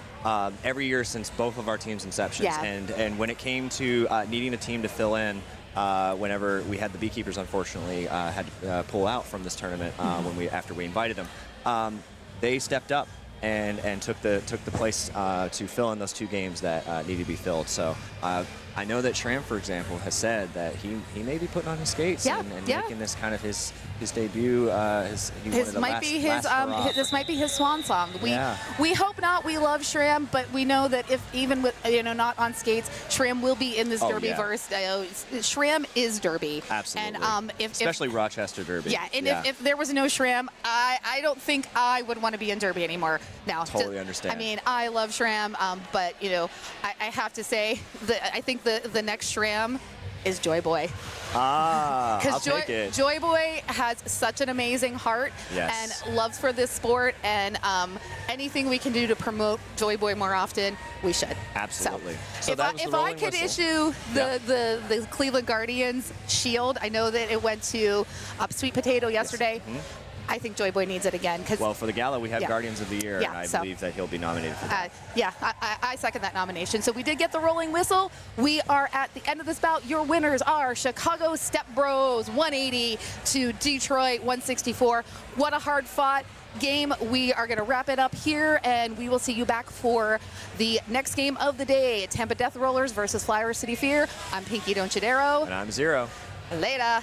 every year since both of our teams' inceptions. Yeah. And when it came to needing a team to fill in, whenever we had the Beekeepers, unfortunately, had to pull out from this tournament after we invited them, they stepped up and took the place to fill in those 2 games that needed to be filled. So I know that Shram, for example, has said that he may be putting on his skates and making this kind of his debut. This might be his swan song. We hope not. We love Shram, but we know that if even with not on skates, Shram will be in this derby verse. Shram is derby. Absolutely. And especially Rochester Derby. Yeah, and if there was no Shram, I don't think I would want to be in derby anymore. Now, totally understand. I mean, I love Shram, but I have to say that I think the next Shram is Joy Boy. I'll take it. Joy Boy has such an amazing heart and loves for this sport, and anything we can do to promote Joy Boy more often, we should. Absolutely. So if I could issue the Cleveland Guardians shield, I know that it went to Sweet Potato yesterday. Yes. I think Joy Boy needs it again. Well, for the gala, we have Guardians of the Year, and I believe that he'll be nominated for that. I second that nomination. So we did get the rolling whistle. We are at the end of this bout. Your winners are Chicago Step Bros 180 to Detroit 164. What a hard-fought game. We are going to wrap it up here, and we will see you back for the next game of the day, Tampa Death Rollers versus Flower City Fear. I'm Pinky Donchadero. And I'm Zero. Later.